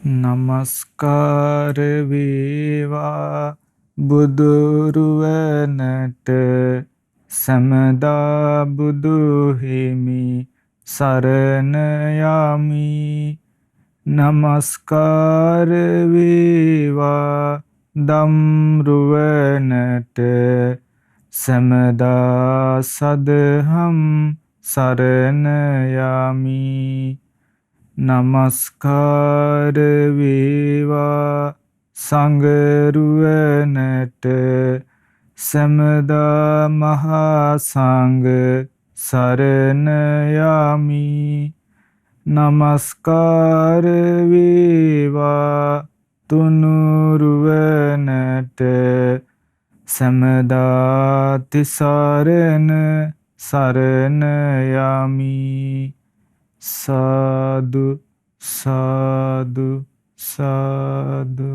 නමස්කාර වේවා බුදුරුවනට සමදා බුදු හිමි සරණ යමි. නමස්කාර වේවා ධම්රුවනට සමදා සදහම් සරණ යමි. නමස්කාර වේවා සංඝරුවනට සමදා මහා සංඝ සරණ යමි. නමස්කාර වේවා තුනුරුවනට සමදා තිසරණ සරණ යමි. සාදු සාදු සාදු.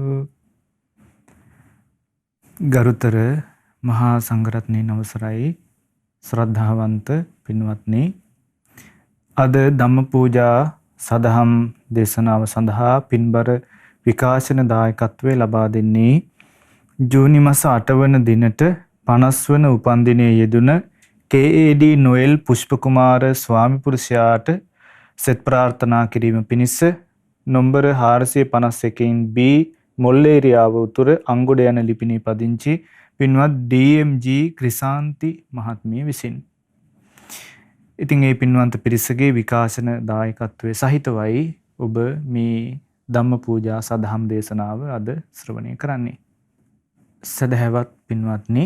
ගරුතර මහා සංඝරත්නයන් අවසරයි ශ්‍රද්ධාවන්ත පින්වත්නි, අද ධම්ම පූජා සදහම් දේශනාව සඳහා පින්බර විකාශන දායකත්වය ලබා දෙන්නේ ජූනි මාස 8 වන දිනට 50 වන උපන්දිනයේ යෙදුන KAD නොයෙල් පුෂ්පකුමාර ස්වාමි පුරුෂයාට සෙත් ප්‍රාර්ථනා කිරීම පිණිස නොම්බර 451 B මොල්ලේරියාව උතුර අංගොඩ යන ලිපිණේ පදිංචි පින්වත් DMG ක්‍රිසාන්ති මහත්මිය විසින්. ඉතින් මේ පින්වන්ත පිරිසගේ විකාශන දායකත්වයේ සහිතවයි ඔබ මේ ධම්ම පූජා සදහම් දේශනාව අද ශ්‍රවණය කරන්නේ. සදහැවත් පින්වත්නි,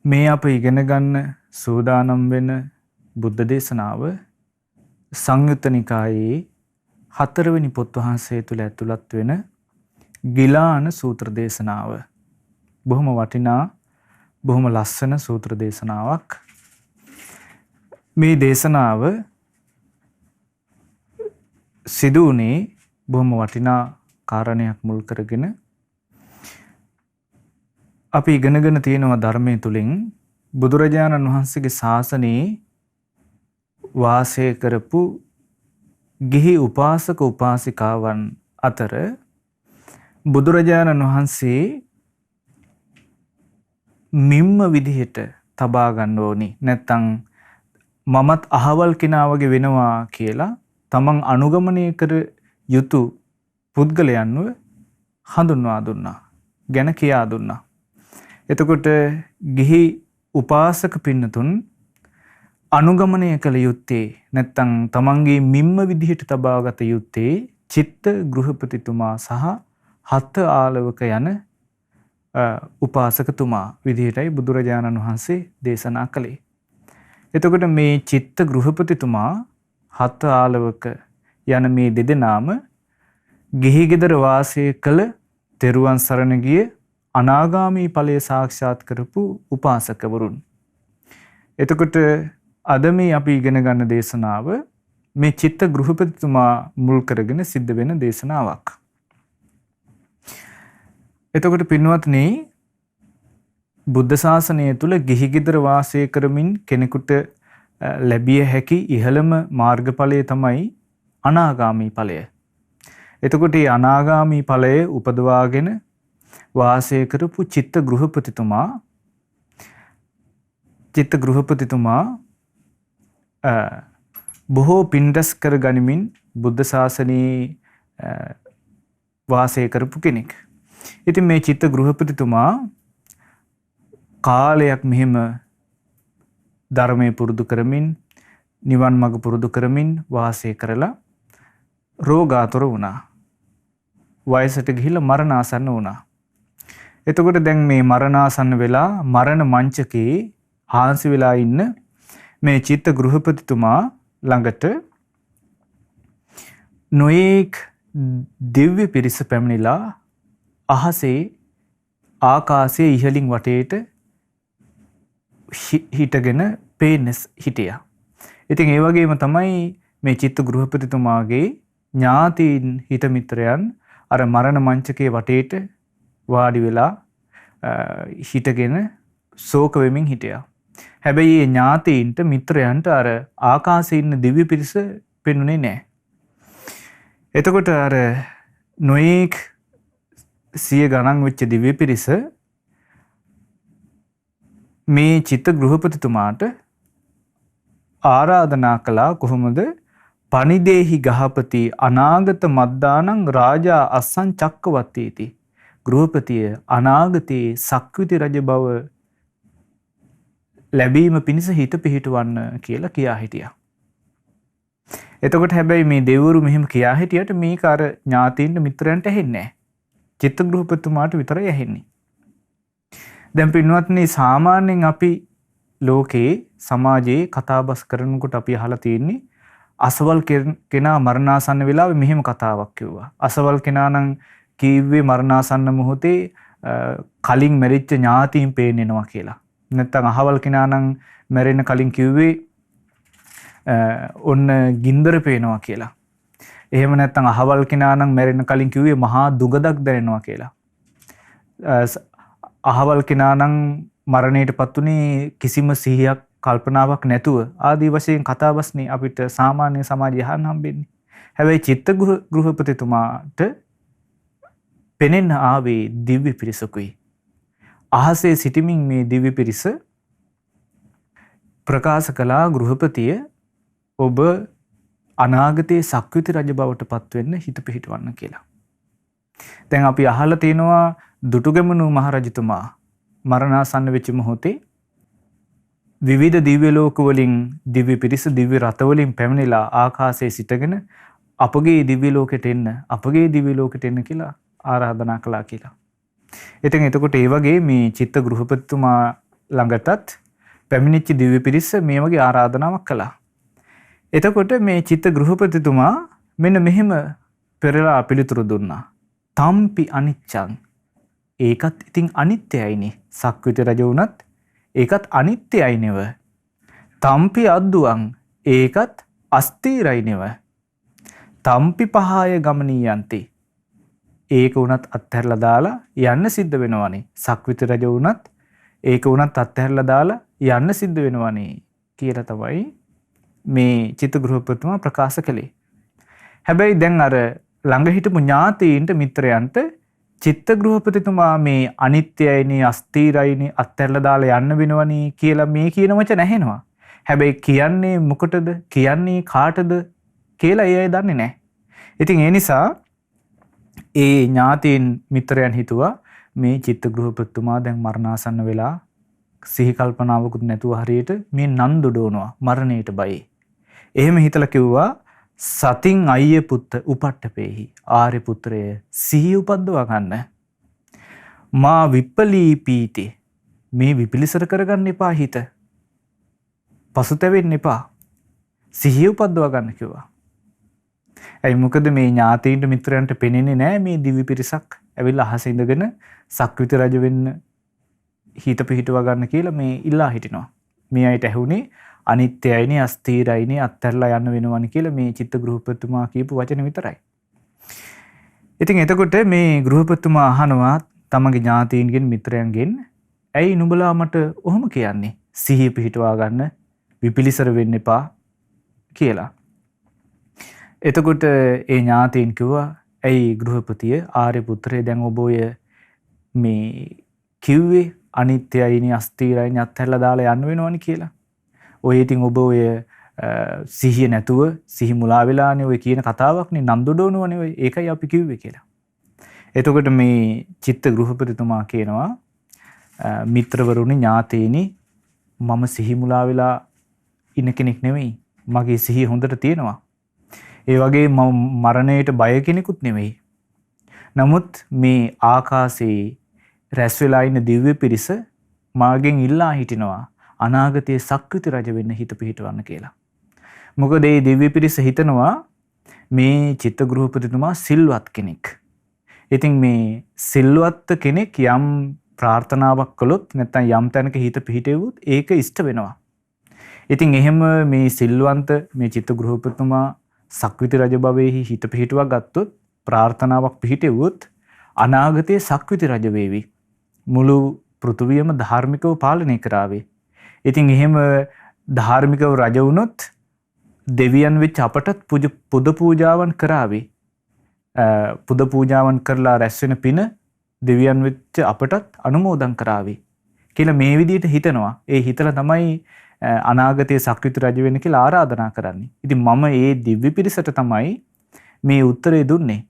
මේ අප ඉගෙන ගන්න සූදානම් වෙන බුද්ධ දේශනාව සංයුත්ත නිකායේ 4 වෙනි පොත් වහන්සේ තුල ඇතුළත් වෙන ගිලාන සූත්‍ර දේශනාව. බොහොම වටිනා, බොහොම ලස්සන සූත්‍ර දේශනාවක්. මේ දේශනාව සිදු වුණේ බොහොම වටිනා කාරණයක් මුල් කරගෙන. අපි ඉගෙනගෙන තියෙනවා ධර්මයේ තුලින් බුදුරජාණන් වහන්සේගේ ශාසනයේ වාසය කරපු ගිහි උපාසක උපාසිකාවන් අතර බුදුරජාණන් වහන්සේ මිම්ම විදිහට තබා ගන්න ඕනි, නැත්තම් මමත් අහවල් කෙනා වගේ වෙනවා කියලා තමන් අනුගමනය කර යුතු පුද්ගලයන්ව හඳුන්වා දුන්නා, ගැන කියා දුන්නා. එතකොට ගිහි උපාසක පින්නතුන් අනුගමනය කළ යුත්තේ නැත්තම් තමන්ගේ මිම්ම විදිහට තබාගත යුත්තේ චිත්ත ගෘහපතිතුමා සහ හත් ආලවක යන උපාසකතුමා විදිහටයි බුදුරජාණන් වහන්සේ දේශනා කළේ. එතකොට මේ චිත්ත ගෘහපතිතුමා හත් ආලවක යන මේ දෙදෙනාම ගිහි ගෙදර වාසය කළ තෙරුවන් සරණ ගිය අනාගාමී ඵලය සාක්ෂාත් කරපු උපාසකවරුන්. එතකොට අද මේ අපි ඉගෙන ගන්න දේශනාව මේ චිත්ත ගෘහපතිතුමා මුල් කරගෙන සිද්ධ වෙන දේශනාවක්. එතකොට පින්වත්නි, බුද්ධ ශාසනය තුල ගිහි ගෙදර වාසය කරමින් කෙනෙකුට ලැබිය හැකි ඉහළම මාර්ගඵලය තමයි අනාගාමී ඵලය. එතකොට මේ අනාගාමී ඵලය උපදවාගෙන වාසය කරපු චිත්ත ගෘහපතිතුමා බොහෝ පින්දස් කර ගනිමින් බුද්ධ ශාසනයේ වාසය කරපු කෙනෙක්. ඉතින් මේ චිත්ත ගෘහපතිතුමා කාලයක් මෙහෙම ධර්මයේ පුරුදු කරමින් නිවන් මඟ පුරුදු කරමින් වාසය කරලා රෝගාතුර වුණා. වයසට ගිහිල්ලා මරණාසන්න වුණා. එතකොට දැන් මේ මරණාසන්න වෙලා මරණ මංචකේ හාන්සි වෙලා ඉන්න මේ චිත්ත ගෘහපතිතුමා ළඟට නොයේක් දිව්‍ය පිරිස පැමිණිලා අහසේ ආකාශයේ ඉහළින් වටේට හිටගෙන පේන්න හිටියා. ඉතින් ඒ වගේම තමයි මේ චිත්ත ගෘහපතිතුමාගේ ඥාතීන් හිත මිත්‍රයන් අර මරණ මංචකයේ වටේට වාඩි වෙලා හිටගෙන ශෝක වෙමින් හිටියා. හැබැයි මේ ඥාතීන්ට මිත්‍රයන්ට අර ආකාශයේ ඉන්න දිව්‍ය පිරිස පෙනුනේ නැහැ. එතකොට අර නොයෙක් සිය ගණන් වෙච්ච දිව්‍ය පිරිස මේ චිත්ත ගෘහපතිතුමාට ආරාධනා කළා කොහොමද? පනිදේහි ගහපති අනාගත මද්දානං රාජා අස්සං චක්කවත්තේති. ගෘහපතිය අනාගතයේ සක්විති රජ බව ලැබීම පිණිස හිත පිහිටවන්න කියලා කියා හිටියා. එතකොට හැබැයි මේ දෙවිවරු මෙහෙම කියා හිටියට මේක අර ඥාතීන්ට මිත්‍රයන්ට ඇහෙන්නේ නැහැ. චිත්ත ගෘහපතිතුමාට විතරයි ඇහෙන්නේ. දැන් පින්වත්නි, සාමාන්‍යයෙන් අපි ලෝකේ සමාජයේ කතාබස් කරනකොට අපි අහලා තියෙන්නේ අසවල් කෙනා මරණාසන්න වෙලාවේ මෙහෙම කතාවක් කිව්වා. අසවල් කෙනා නම් කීව්වේ මරණාසන්න මොහොතේ කලින් මැරිච්ච ඥාතීන් පේන්නේනවා කියලා. නැත්තම් අහවල් කෙනා නම් මැරෙන්න කලින් කිව්වේ ඔන්න ගින්දර පේනවා කියලා. එහෙම නැත්තම් අහවල් කෙනා නම් මැරෙන්න කලින් කිව්වේ මහා දුගදක් දැනෙනවා කියලා. අහවල් කෙනා නම් මරණයටපත් උනේ කිසිම සිහියක් කල්පනාවක් නැතුව ආදී වශයෙන් කතාබස්නේ අපිට සාමාන්‍ය සමාජය අහන්න හම්බෙන්නේ. හැබැයි චිත්ත ගෘහපතිතුමාට පෙනෙන්න ආවේ දිව්‍ය පිරිසකුයි. අහසේ සිටමින් මේ දිව්‍ය පිරිස ප්‍රකාශ කළා ගෘහපතිය ඔබ අනාගතයේ සක්විති රජ බවට පත් වෙන්න හිත පිහිටවන්න කියලා. දැන් අපි අහලා තියෙනවා දුටුගැමුණු මහරජතුමා මරණාසන්න වෙච්ච මොහොතේ විවිධ දිව්‍ය ලෝක වලින් දිව්‍ය පිරිස දිව්‍ය රත වලින් පැමිණිලා ආකාශයේ සිටගෙන අපගේ දිව්‍ය ලෝකෙට එන්න අපගේ දිව්‍ය ලෝකෙට එන්න කියලා ආරාධනා කළා කියලා. ඉතින් එතකොට ඒ වගේ මේ චිත්ත ගෘහපතිතුමා ළඟටත් පැමිණිච්ච දිව්‍ය පිරිස මේ වගේ ආරාධනාවක් කළා. එතකොට මේ චිත්ත ගෘහපතිතුමා මෙන්න මෙහෙම පෙරලා පිළිතුරු දුන්නා. තම්පි අනිච්චං. ඒකත් ඉතින් අනිත්‍යයිනේ. සක්විති රජ වුණත් ඒකත් අනිත්‍යයි නෙව. තම්පි අද්දුවං. ඒකත් අස්ථිරයි නෙව. තම්පි පහය ගමනීයන්ති. ඒක වුණත් අත්හැරලා දාලා යන්න සිද්ධ වෙනවනේ. සක්විති රජ වුණත් ඒක වුණත් අත්හැරලා දාලා යන්න සිද්ධ වෙනවනේ කියලා තමයි මේ චිත්ත ගෘහපතිතුමා ප්‍රකාශ කළේ. හැබැයි දැන් අර ළඟ හිටපු ඥාතීන්ට මිත්‍රයන්ට චිත්ත ගෘහපතිතුමා මේ අනිත්‍යයිනේ අස්ථිරයිනේ අත්හැරලා දාලා යන්න වෙනවනේ කියලා මේ කියන වචන ඇහෙනවා. හැබැයි කියන්නේ මොකටද? කියන්නේ කාටද කියලා ඒ අය දන්නේ නැහැ. ඉතින් ඒ නිසා ඒ ඥාතීන් මිත්‍රයන් හිතුවා මේ චිත්ත ගෘහපතිතුමා දැන් මරණාසන්න වෙලා සිහි කල්පනාවකුත් නැතුව හරියට මේ නන් දොඩවනවා මරණයට බයයි. එහෙම හිතලා කිව්වා සතින් අයිය පුත්ත උපට්ඨපේහි ආර්ය පුත්‍රය සිහිය උපද්දවා ගන්න. මා විප්පලීපීති මේ විපිලිසර කරගන්න එපා හිත. පසුතැවෙන්න එපා. සිහිය උපද්දවා ගන්න කිව්වා. ඇයි මොකද මේ ඥාතීන්ට මිත්‍රයන්ට පෙනෙන්නේ නැහැ මේ දිවි පිරිසක් ඇවිල්ලා අහස ඉඳගෙන සක්විති රජ වෙන්න හිත පිහිටවා ගන්න කියලා මේ ඉල්ලා හිටිනවා. මේ අයට ඇහුනේ අනිත්‍යයිනේ අස්ථිරයිනේ අත්හැරලා යන්න වෙනවනේ කියලා මේ චිත්ත ගෘහපතිතුමා කියපු වචන විතරයි. ඉතින් එතකොට මේ ගෘහපතිතුමා අහනවා තමගේ ඥාතීන්ගෙන් මිත්‍රයන්ගෙන් ඇයි නුඹලා මට ඔහොම කියන්නේ? සිහිය පිහිටවා ගන්න විපිලිසර වෙන්න එපා කියලා. එතකොට ඒ ඥාතීන් කිව්වා ඇයි ගෘහපතිය ආර්ය පුත්‍රය දැන් ඔබ ඔය මේ කිව්වේ අනිත්‍යයිනේ අස්ථිරයිනේ අත්හැරලා දාලා යන්න වෙනවනේ කියලා. ඔය ඉතින් ඔබ ඔය සිහිය නැතුව සිහි මුලා වෙලානේ ඔය කියන කතාවක්නේ නන්දොඩවනවනේ ඔය ඒකයි අපි කිව්වේ කියලා. එතකොට මේ චිත්ත ගෘහපතිතුමා කියනවා මිත්‍රවරුනි ඥාතීනි මම සිහි මුලා වෙලා ඉන්න කෙනෙක් නෙවෙයි. මගේ සිහිය හොඳට තියෙනවා. ඒ වගේ මම මරණයට බය කෙනෙකුත් නෙවෙයි. නමුත් මේ ආකාශයේ රැස් වෙලා ඉන්න දිව්‍ය පිරිස මාගෙන් ඉල්ලා හිටිනවා අනාගතයේ සක්විති රජ වෙන්න හිත පිහිටවන්න කියලා. මොකද මේ දිව්‍ය පිරිස හිතනවා මේ චිත්ත ගෘහපතිතුමා සිල්වත් කෙනෙක්. ඉතින් මේ සිල්වත් කෙනෙක් යම් ප්‍රාර්ථනාවක් කළොත් නැත්නම් යම් තැනක හිත පිහිටෙවුවොත් ඒක ඉෂ්ට වෙනවා. ඉතින් එහෙම මේ සිල්වන්ත මේ චිත්ත ගෘහපතිතුමා සක්විති රජ භවයේ හිත පිහිටුවා ගත්තොත් ප්‍රාර්ථනාවක් පිහිටෙවුවොත් අනාගතයේ සක්විති රජ වේවි. මුළු පෘථුවියම ධාර්මිකව පාලනය කරાવી. ඉතින් එහෙම ධාර්මිකව රජ වුණොත් දෙවියන් වෙච්ච අපටත් පුද පූජාවන් කරાવી. පුද පූජාවන් කරලා රැස් වෙන පින දෙවියන් වෙච්ච අපටත් අනුමෝදන් කරાવી කියලා මේ විදිහට හිතනවා. ඒ හිතලා තමයි අනාගතයේ සක්විති රජ වෙන්න කියලා ආරාධනා කරන්නේ. ඉතින් මම ඒ දිව්‍ය පිරිසට තමයි මේ උත්තරේ දුන්නේ.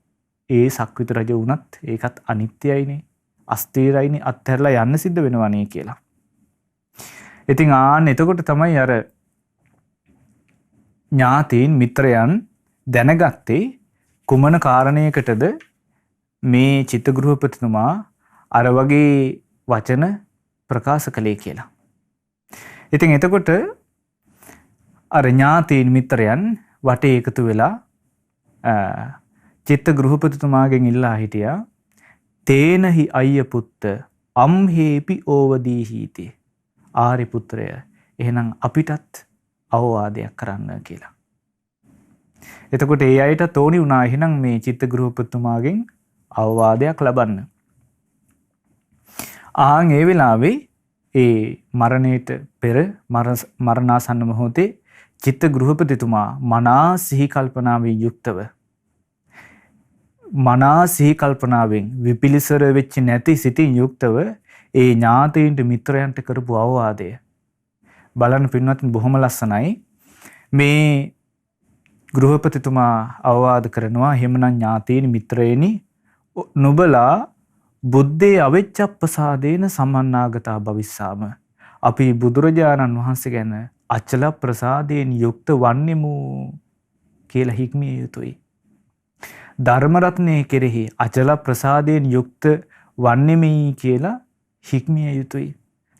ඒ සක්විති රජ වුණත් ඒකත් අනිත්‍යයිනේ, අස්ථිරයිනේ, අත්හැරලා යන්න සිද්ධ වෙනවනේ කියලා. ඉතින් එතකොට තමයි අර ඥාතීන් මිත්‍රයන් දැනගත්තේ කුමන කාරණයකටද මේ චිත්තගෘහපතිතුමා අර වගේ වචන ප්‍රකාශ කළේ කියලා. ඉතින් එතකොට අර ඥාතීන් මිත්‍රයන් වටේ එකතු වෙලා චිත්තගෘහපතිතුමාගෙන් ඉල්ලා හිටියා තේනහි අයිය පුත්ත අම්හේපි ඕවදීහීති ආරි පුත්‍රය එහෙනම් අපිටත් අවවාදයක් කරන්න කියලා. එතකොට ඒ අයට තෝණි වුණා එහෙනම් මේ චිත්තගෘහපතිතුමාගෙන් අවවාදයක් ලබන්න. ඒ වෙලාවේ ඒ මරණයට පෙර මරණාසන්න මොහොතේ චිත්තගෘහපතිතුමා මනා සිහි කල්පනාවෙන් යුක්තව මනා සිහි කල්පනාවෙන් විපිලිසර වෙච්ච නැති සිතින් යුක්තව ඒ ඥාතීන්ට මිත්‍රයන්ට කරපු අවවාදය බලන්න පින්වත්නි බොහොම ලස්සනයි. මේ ගෘහපතිතුමා අවවාද කරනවා එහෙමනම් ඥාතීන් මිත්‍රයනි නුඹලා බුද්ධේ අවෙච්ඡප්පසාදේන සමන්නාගතා භවිස්සාම අපි බුදුරජාණන් වහන්සේ ගැන අචල ප්‍රසාදයෙන් යුක්ත වන්නෙමු කියලා හික්මිය යුතුයි. ධර්ම රත්නයේ කෙරෙහි අචල ප්‍රසාදයෙන් යුක්ත වන්නෙමි කියලා හික්මිය යුතුයි.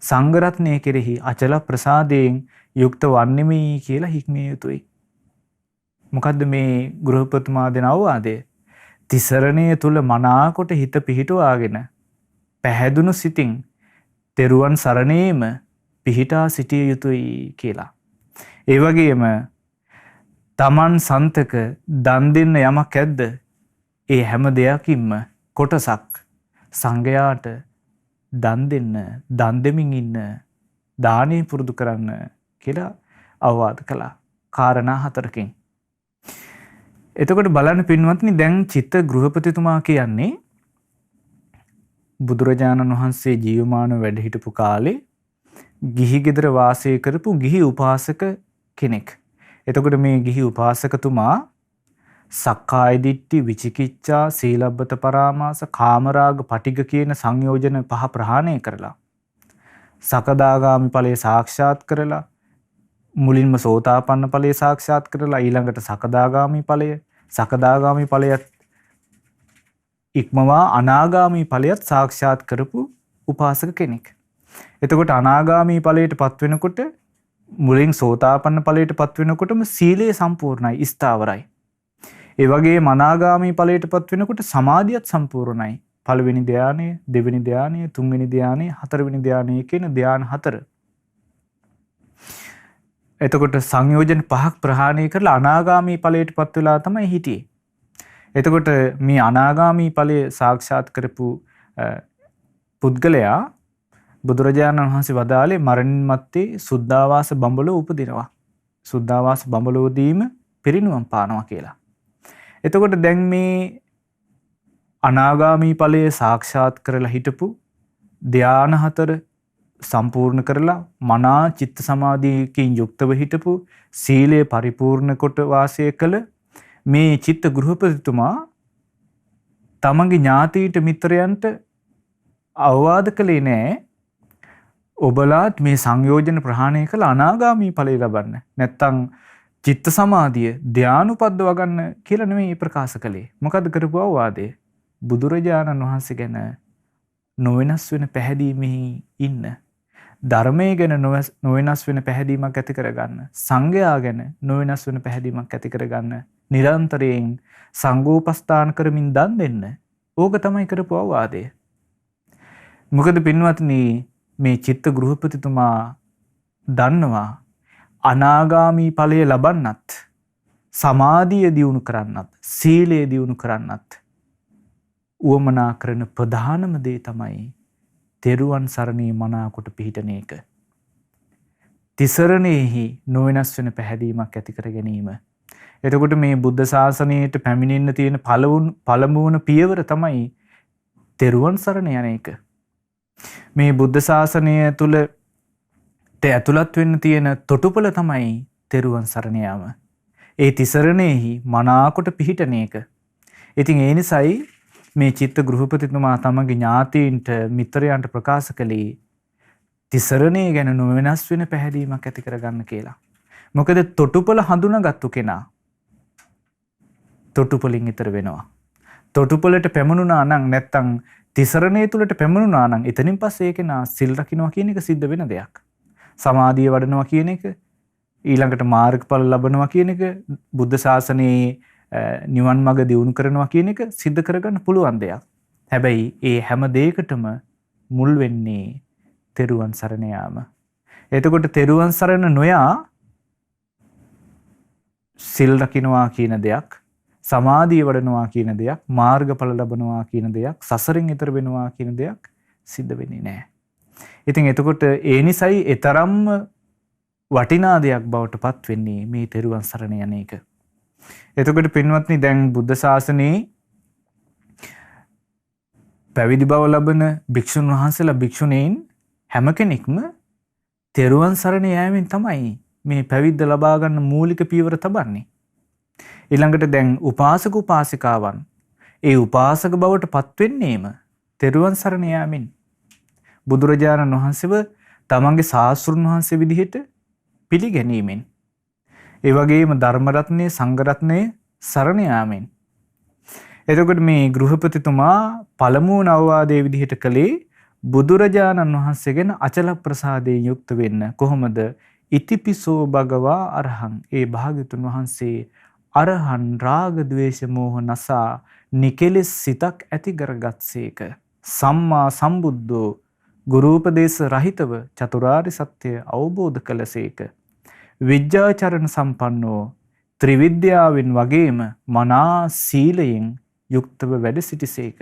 සංඝ රත්නයේ කෙරෙහි අචල ප්‍රසාදයෙන් යුක්ත වන්නෙමි කියලා හික්මිය යුතුයි. මොකද්ද මේ ගෘහපතිතුමා දෙන අවවාදය? තිසරණය තුල මනාකොට හිත පිහිටුවාගෙන පැහැදුණු සිතින් තෙරුවන් සරණේම පිහිටා සිටිය යුතුයි කියලා. ඒ වගේම තමන් සන්තක දන් දෙන්න යමක් ඇද්ද? ඒ හැම දෙයකින්ම කොටසක් සංඝයාට දන් දෙන්න, දන් දෙමින් ඉන්න, දානේ පුරුදු කරන්න කියලා අවවාද කළා. කාරණා 4කින්. එතකොට බලන්න පින්වත්නි දැන් චිත්ත ගෘහපතිතුමා කියන්නේ බුදුරජාණන් වහන්සේ ජීවමානව වැඩ හිටපු කාලේ ගිහි ගෙදර වාසය කරපු ගිහි උපාසක කෙනෙක්. එතකොට මේ ගිහි උපාසකතුමා සක්කාය දිට්ඨි, විචිකිච්ඡා, සීලබ්බත පරාමාස, කාමරාග, පටිඝ කියන සංයෝජන 5 ප්‍රහාණය කරලා සකදාගාමි ඵලයේ සාක්ෂාත් කරලා මුලින්ම සෝතාපන්න ඵලයේ සාක්ෂාත් කරලා ඊළඟට සකදාගාමි ඵලයත් ඉක්මවා අනාගාමි ඵලයත් සාක්ෂාත් කරපු උපාසක කෙනෙක්. එතකොට අනාගාමි ඵලයටපත් වෙනකොට මුලින් සෝතාපන්න ඵලයටපත් වෙනකොටම සීලය සම්පූර්ණයි, ස්ථාවරයි. ඒ වගේම අනාගාමි ඵලයටපත් වෙනකොට සමාධියත් සම්පූර්ණයි. පළවෙනි ධානය, දෙවෙනි ධානය, තුන්වෙනි ධානය, හතරවෙනි ධානය කියන ධාන 4. එතකොට සංයෝජන 5ක් ප්‍රහාණය කරලා අනාගාමී ඵලයටපත් වෙලා තමයි හිටියේ. එතකොට මේ අනාගාමී ඵලය සාක්ෂාත් කරපු පුද්ගලයා බුදුරජාණන් වහන්සේ වදාළේ මරණින් මත්තේ සුද්ධාවාස බඹලෝ උපදිනවා. සුද්ධාවාස බඹලෝදීම පිරිනුවම් පානවා කියලා. එතකොට දැන් මේ අනාගාමී ඵලය සාක්ෂාත් කරලා හිටපු ධාන 4 සම්පූර්ණ කරලා මනා චිත්ත සමාධියකින් යුක්තව හිටපු සීලය පරිපූර්ණ කොට වාසය කළ මේ චිත්ත ගෘහපතිතුමා තමන්ගේ ඥාතීන්ට මිත්‍රයන්ට අවවාද කළේ නෑ ඔබලාත් මේ සංයෝජන ප්‍රහාණය කළ අනාගාමී ඵලය ලබන්න. නැත්තම් චිත්ත සමාධිය ධානුපද්දව ගන්න කියලා නෙමෙයි ප්‍රකාශ කළේ. මොකද්ද කරපු අවවාදය? බුදුරජාණන් වහන්සේ ගැන නොවෙනස් වෙන පැහැදීමෙහි ඉන්න. ධර්මයේ ගැන නොවෙනස් වෙන පැහැදීමක් ඇති කරගන්න. සංඝයා ගැන නොවෙනස් වෙන පැහැදීමක් ඇති කරගන්න. නිරන්තරයෙන් සංඝෝපස්ථාන කරමින් දන් දෙන්න. ඕක තමයි කරපු අවවාදය. මොකද පින්වත්නි මේ චිත්ත ගෘහපතිතුමා දන්නවා අනාගාමී ඵලය ලබන්නත් සමාධිය දියුණු කරන්නත් සීලය දියුණු කරන්නත් උවමනා කරන ප්‍රධානම දේ තමයි තෙරුවන් සරණේ මනාකොට පිහිටන එක. තිසරණෙහි නොවෙනස් වෙන පැහැදීමක් ඇති කර ගැනීම. එතකොට මේ බුද්ධ ශාසනයට පැමිණෙන්න තියෙන පළමුවන පියවර තමයි තෙරුවන් සරණ යන එක. මේ බුද්ධ ශාසනය තුලට ඇතුළත් වෙන්න තියෙන තොටුපළ තමයි තෙරුවන් සරණ යාම. ඒ තිසරණෙහි මනාකොට පිහිටන එක. ඉතින් ඒ නිසායි මේ චිත්ත ගෘහපතිතුමා තමගේ ඥාතීන්ට මිත්‍රයන්ට ප්‍රකාශ කළේ තිසරණේ ගැන නොවෙනස් වෙන පැහැදීමක් ඇති කරගන්න කියලා. මොකද තොටුපළ හඳුනාගත්තු කෙනා තොටුපළින් ඈතර වෙනවා. තොටුපළට පැමුණුනා නම් නැත්තම් තිසරණේ තුලට පැමුණුනා නම් එතනින් පස්සේ ඒ කෙනා සිල් රකින්නවා කියන එක සිද්ධ වෙන දෙයක්. සමාධිය වඩනවා කියන එක ඊළඟට මාර්ගඵල ලබනවා කියන එක බුද්ධ ශාසනයේ නිවන් මඟ දියුණු කරනවා කියන එක සිද්ධ කරගන්න පුළුවන් දෙයක්. හැබැයි ඒ හැම දෙයකටම මුල් වෙන්නේ තෙරුවන් සරණ යාම. එතකොට තෙරුවන් සරණ නොයා සිල් රකින්නවා කියන දෙයක්, සමාධිය වඩනවා කියන දෙයක්, මාර්ගඵල ලබනවා කියන දෙයක්, සසරෙන් ඈතර වෙනවා කියන දෙයක් සිද්ධ වෙන්නේ නැහැ. ඉතින් එතකොට ඒ නිසයි ඊතරම්ම වටිනා දෙයක් බවට පත් වෙන්නේ මේ තෙරුවන් සරණ යන එක. එතකොට පින්වත්නි දැන් බුද්ධ ශාසනයේ පැවිදි බව ලබන භික්ෂුන් වහන්සේලා භික්ෂුණීන් හැම කෙනෙක්ම තෙරුවන් සරණ යෑමෙන් තමයි මේ පැවිද්ද ලබා ගන්න මූලික පියවර තබන්නේ. ඊළඟට දැන් උපාසක උපාසිකාවන් ඒ උපාසක බවට පත් වෙන්නේම තෙරුවන් සරණ යාමෙන්. බුදුරජාණන් වහන්සේව තමන්ගේ ශාස්ත්‍රුන් වහන්සේ විදිහට පිළිගැනීමෙන්. ඒ වගේම ධර්ම රත්නයේ සංඝ රත්නයේ සරණ යාමෙන්. එතකොට මේ ගෘහපතිතුමා පළමුවන අවවාදයේ විදිහට කළේ බුදුරජාණන් වහන්සේ ගැන අචල ප්‍රසාදයෙන් යුක්ත වෙන්න. කොහොමද? ඉතිපිසෝ භගවා අරහං. ඒ භාග්‍යතුන් වහන්සේ අරහන් රාග ద్వේෂ මෝහ නසා නිකෙලෙස් සිතක් ඇති කරගත්සේක. සම්මා සම්බුද්ධෝ ගුරුපදේශ රහිතව චතුරාර්ය සත්‍ය අවබෝධ කළසේක. විද්‍යාචරණ සම්පන්නෝ ත්‍රිවිද්‍යාවෙන් වගේම මනා සීලයෙන් යුක්තව වැඩ සිටිසේක.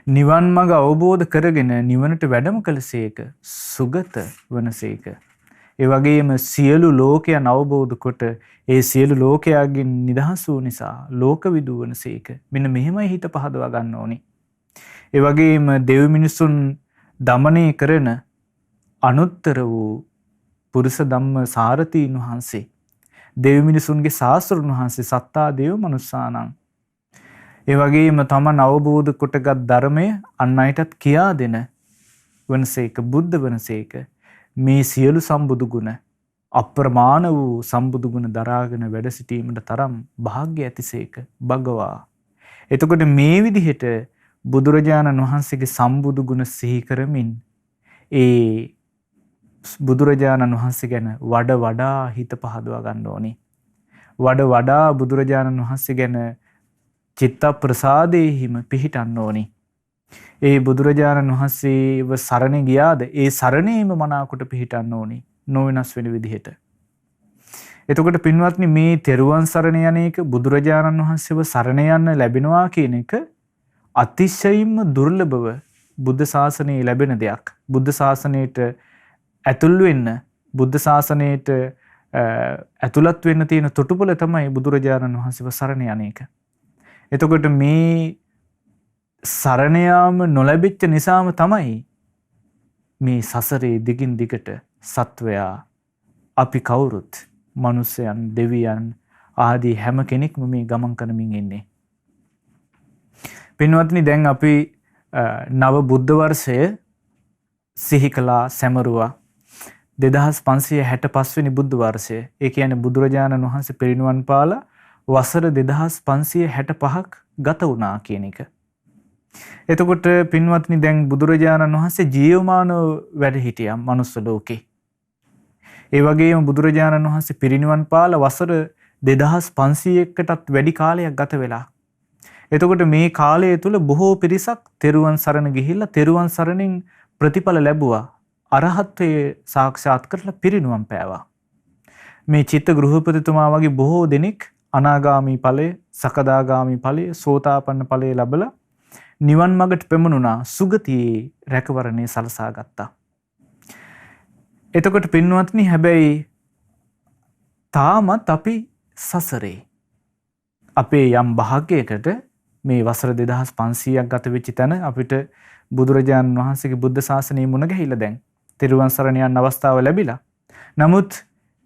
නිවන් මඟ අවබෝධ කරගෙන නිවනට වැඩම කළසේක. සුගත වනසේක. ඒ වගේම සියලු ලෝකයන් අවබෝධ කොට ඒ සියලු ලෝකයන්ගෙන් නිදහස් වූ නිසා ලෝකවිදූ වනසේක. මෙන්න මෙහෙමයි හිත පහදවා ගන්න ඕනි. ඒ වගේම දෙව් මිනිසුන් දමනය කරන අනුත්තර වූ පුරුෂ ධම්ම සාරතීන් වහන්සේ, දෙව් මිනිසුන්ගේ ශාස්ත්‍රඥ වහන්සේ, සත්තා දේව මනුස්සානං. ඒ වගේම තමන් අවබෝධ කොටගත් ධර්මය අන් අයටත් කියා දෙන වනසේක, බුද්ධ වනසේක. මේ සියලු සම්බුදු ගුණ අප්‍රමාණ වූ සම්බුදු ගුණ දරාගෙන වැඩ සිටීමට තරම් වාග්ය ඇතිසේක භගවා. එතකොට මේ විදිහට බුදුරජාණන් වහන්සේගේ සම්බුදු ගුණ සිහි කරමින් ඒ බුදුරජාණන් වහන්සේ ගැන වඩා හිත පහදවා ගන්න ඕනේ. වඩා බුදුරජාණන් වහන්සේ ගැන චිත්ත ප්‍රසාදේහිම පිහිටන්න ඕනේ. ඒ බුදුරජාණන් වහන්සේව සරණ ගියාද ඒ සරණේම මනාකොට පිහිටන්න ඕනේ, නොවෙනස් වෙන විදිහට. එතකොට පින්වත්නි මේ තෙරුවන් සරණ යන එක, බුදුරජාණන් වහන්සේව සරණ යන්න ලැබෙනවා කියන එක අතිශයින්ම දුර්ලභව බුද්ධ ශාසනයේ ලැබෙන දෙයක්. බුද්ධ ශාසනයට ඇතුල් වෙන්න, බුද්ධ ශාසනයට ඇතුළත් වෙන්න තියෙන තොටුපළ තමයි බුදුරජාණන් වහන්සේව සරණ යන එක. එතකොට මේ සරණ යාම නොලැබෙච්ච නිසාම තමයි මේ සසරේ දිගින් දිගට සත්වයා අපි කවුරුත් මනුස්සයන්, දෙවියන් ආදී හැම කෙනෙක්ම මේ ගමන් කරමින් ඉන්නේ. පින්වත්නි දැන් අපි නව බුද්ධ වර්ෂය සිහි කළා, සැමරුවා. 2565 වෙනි බුද්ධ වර්ෂය. ඒ කියන්නේ බුදුරජාණන් වහන්සේ පිරිනිවන් පාලා වසර 2565ක් ගත වුණා කියන එක. එතකොට පින්වත්නි දැන් බුදුරජාණන් වහන්සේ ජීවමානව වැඩ හිටියා මනුස්ස ලෝකේ. ඒ වගේම බුදුරජාණන් වහන්සේ පිරිනිවන් පාලා වසර 2500කටත් වැඩි කාලයක් ගත වෙලා. එතකොට මේ කාලය තුල බොහෝ පිරිසක් තෙරුවන් සරණ ගිහිල්ලා තෙරුවන් සරණින් ප්‍රතිඵල ලැබුවා. අරහත්ත්වයේ සාක්ෂාත් කරලා පිරිනුවම් පෑවා. මේ චිත්ත ගෘහපතිතුමා වගේ බොහෝ දෙනෙක් අනාගාමී ඵලය, සකදාගාමී ඵලය, සෝතාපන්න ඵලය ලැබලා නිවන් මඟට පැමුණුණා. සුගතියේ රැකවරණය සලසා ගත්තා. එතකොට පින්වත්නි හැබැයි තාමත් අපි සසරේ අපේ යම් භාගයකට මේ වසර 2500ක් ගත වෙච්ච තැන අපිට බුදුරජාණන් වහන්සේගේ බුද්ධ ශාසනය මුණ ගැහිලා දැන් තෙරුවන් සරණ යන අවස්ථාව ලැබිලා. නමුත්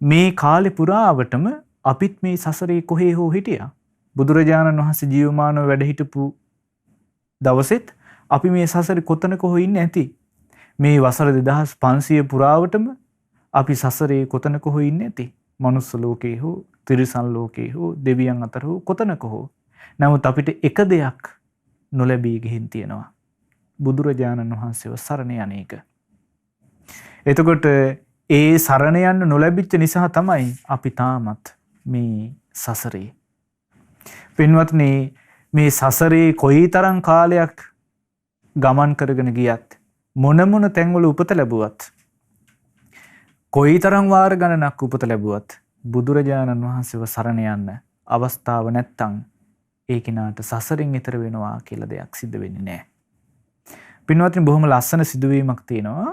මේ කාලේ පුරාවටම අපිත් මේ සසරේ කොහේ හෝ හිටියා. බුදුරජාණන් වහන්සේ ජීවමානව වැඩ හිටපු දවසෙත් අපි මේ සසරේ කොතනක හෝ ඉන්නේ ඇති. මේ වසර 2500 පුරාවටම අපි සසරේ කොතනක හෝ ඉන්නේ ඇති. මනුස්ස ලෝකේ හෝ තිරිසන් ලෝකේ හෝ දෙවියන් අතර හෝ කොතනක හෝ. නමුත් අපිට එක දෙයක් නොලැබී ගිහින් තියෙනවා. බුදුරජාණන් වහන්සේව සරණ යන එක. එතකොට ඒ සරණ යන්න නොලැබිච්ච නිසා තමයි අපි තාමත් මේ සසරේ. පින්වත්නි මේ සසරේ කොයිතරම් කාලයක් ගමන් කරගෙන ගියත් මොන මොන තැන්වල උපත ලැබුවත් කොයිතරම් වාර ගණනක් උපත ලැබුවත් බුදුරජාණන් වහන්සේව සරණ යන්න අවස්ථාව නැත්තම් ඒ කිනාට සසරෙන් ඈතර වෙනවා කියලා දෙයක් සිද්ධ වෙන්නේ නැහැ. පින්වත්නි බොහොම ලස්සන සිදුවීමක් තියෙනවා.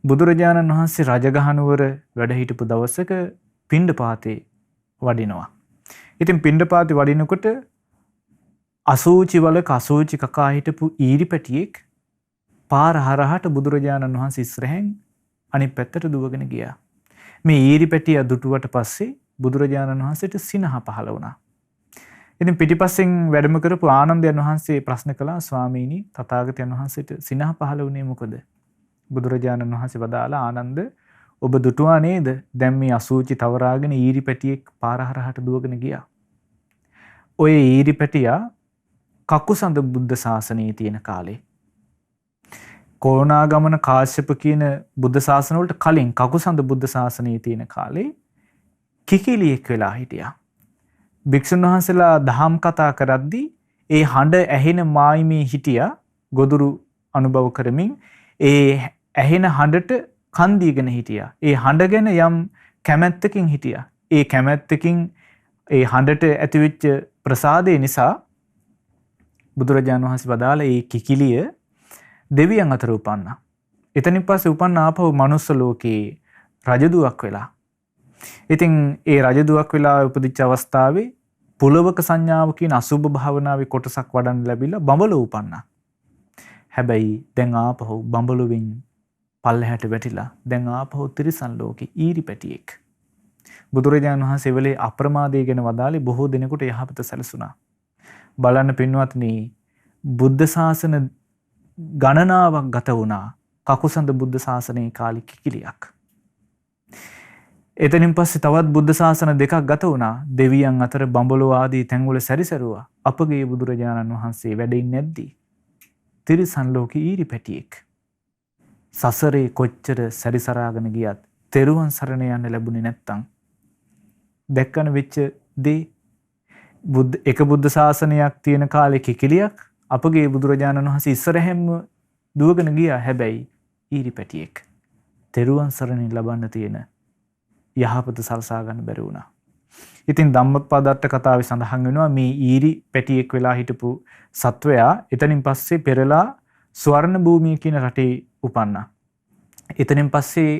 බුදුරජාණන් වහන්සේ රජගහනුවර වැඩ හිටපු දවසක පිණ්ඩපාතේ වඩිනවා. ඉතින් පිණ්ඩපාතේ වඩිනකොට අසූචි වලක අසූචි කකා හිටපු ඊරිපැටියෙක් පාර හරහාට බුදුරජාණන් වහන්සේ ඉස්සරහෙන් අනිත් පැත්තට දුවගෙන ගියා. මේ ඊරිපැටිය දුටුවට පස්සේ බුදුරජාණන් වහන්සේට සිනහ පහළ වුණා. ඉතින් පිටිපස්සෙන් වැඩම කරපු ආනන්දයන් වහන්සේ ප්‍රශ්න කළා ස්වාමීනි තථාගතයන් වහන්සේට සිනහ පහළ වුණේ මොකද? බුදුරජාණන් වහන්සේ වදාලා ආනන්ද ඔබ දුටුවා නේද? දැන් මේ අසූචි තවරාගෙන ඊරිපැටියෙක් පාර හරහාට දුවගෙන ගියා. ඔය ඊරිපැටියා කකුසඳ බුද්ධ ශාසනයේ තියෙන කාලේ කොණාගමන කාශ්‍යප කියන බුද්ධ ශාසන වලට කලින් කකුසඳ බුද්ධ ශාසනයේ තියෙන කාලේ කිකිලියෙක් වෙලා හිටියා. භික්ෂුන් වහන්සේලා දහම් කතා කරද්දී ඒ හඬ ඇහෙන මායිමේ හිටියා ගොදුරු අනුභව කරමින් ඒ ඇහෙන හඬට කන් දීගෙන හිටියා. ඒ හඬ ගැන යම් කැමැත්තකින් හිටියා. ඒ කැමැත්තකින් ඒ හඬට ඇතිවෙච්ච ප්‍රසාදය නිසා බුදුරජාණන් වහන්සේ වදාළ ඒ කිකිලිය දෙවියන් අතර උපන්නා. එතනින් පස්සේ උපන්න ආපහු මනුස්ස ලෝකේ රජදුවක් වෙලා. ඉතින් ඒ රජදුවක් වෙලා උපදිච්ච අවස්ථාවේ පුලවක සංඥාව කියන අසුභ භාවනාවේ කොටසක් වඩන්න ලැබිලා බඹලෝ උපන්නා. හැබැයි දැන් ආපහු බඹලොවෙන් පල්ලෙහාට වැටිලා දැන් ආපහු තිරිසන් ලෝකේ ඊරිපැටියෙක්. බුදුරජාණන් වහන්සේ වෙලේ අප්‍රමාදය ගැන වදාළේ බොහෝ දිනකට යහපත සැලසුණා. බලන්න පින්වත්නි බුද්ධ ශාසන ගණනාවක් ගත වුණා කකුසඳ බුද්ධ ශාසනයේ කාලේ කිකිලියක්. එතනින් පස්සේ තවත් බුද්ධ ශාසන දෙකක් ගත වුණා. දෙවියන් අතර බඹලෝ ආදී තැන්වල සැරිසරුවා. අපගේ බුදුරජාණන් වහන්සේ වැඩ ඉන්නේ නැද්දී? තිරිසන් ලෝකේ ඊරිපැටියෙක්. සසරේ කොච්චර සැරිසරාගෙන ගියත් තෙරුවන් සරණ යන්න ලැබුණේ නැත්තම් දැක්කන වෙච්ච දේ එක බුද්ධ ශාසනයක් තියෙන කාලේ කිකිලියක් අපගේ බුදුරජාණන් වහන්සේ ඉස්සරහැම දුවගෙන ගියා. හැබැයි ඊරිපැටියෙක්. තෙරුවන් සරණ ලබන්න තියෙන යහපත සලසා ගන්න බැරි වුණා. ඉතින් ධම්මපදට්ට කතාවේ සඳහන් වෙනවා මේ ඊරි පැටියෙක් වෙලා හිටපු සත්වයා එතනින් පස්සේ පෙරලා ස්වර්ණ භූමිය කියන රටේ උපන්නා. එතනින් පස්සේ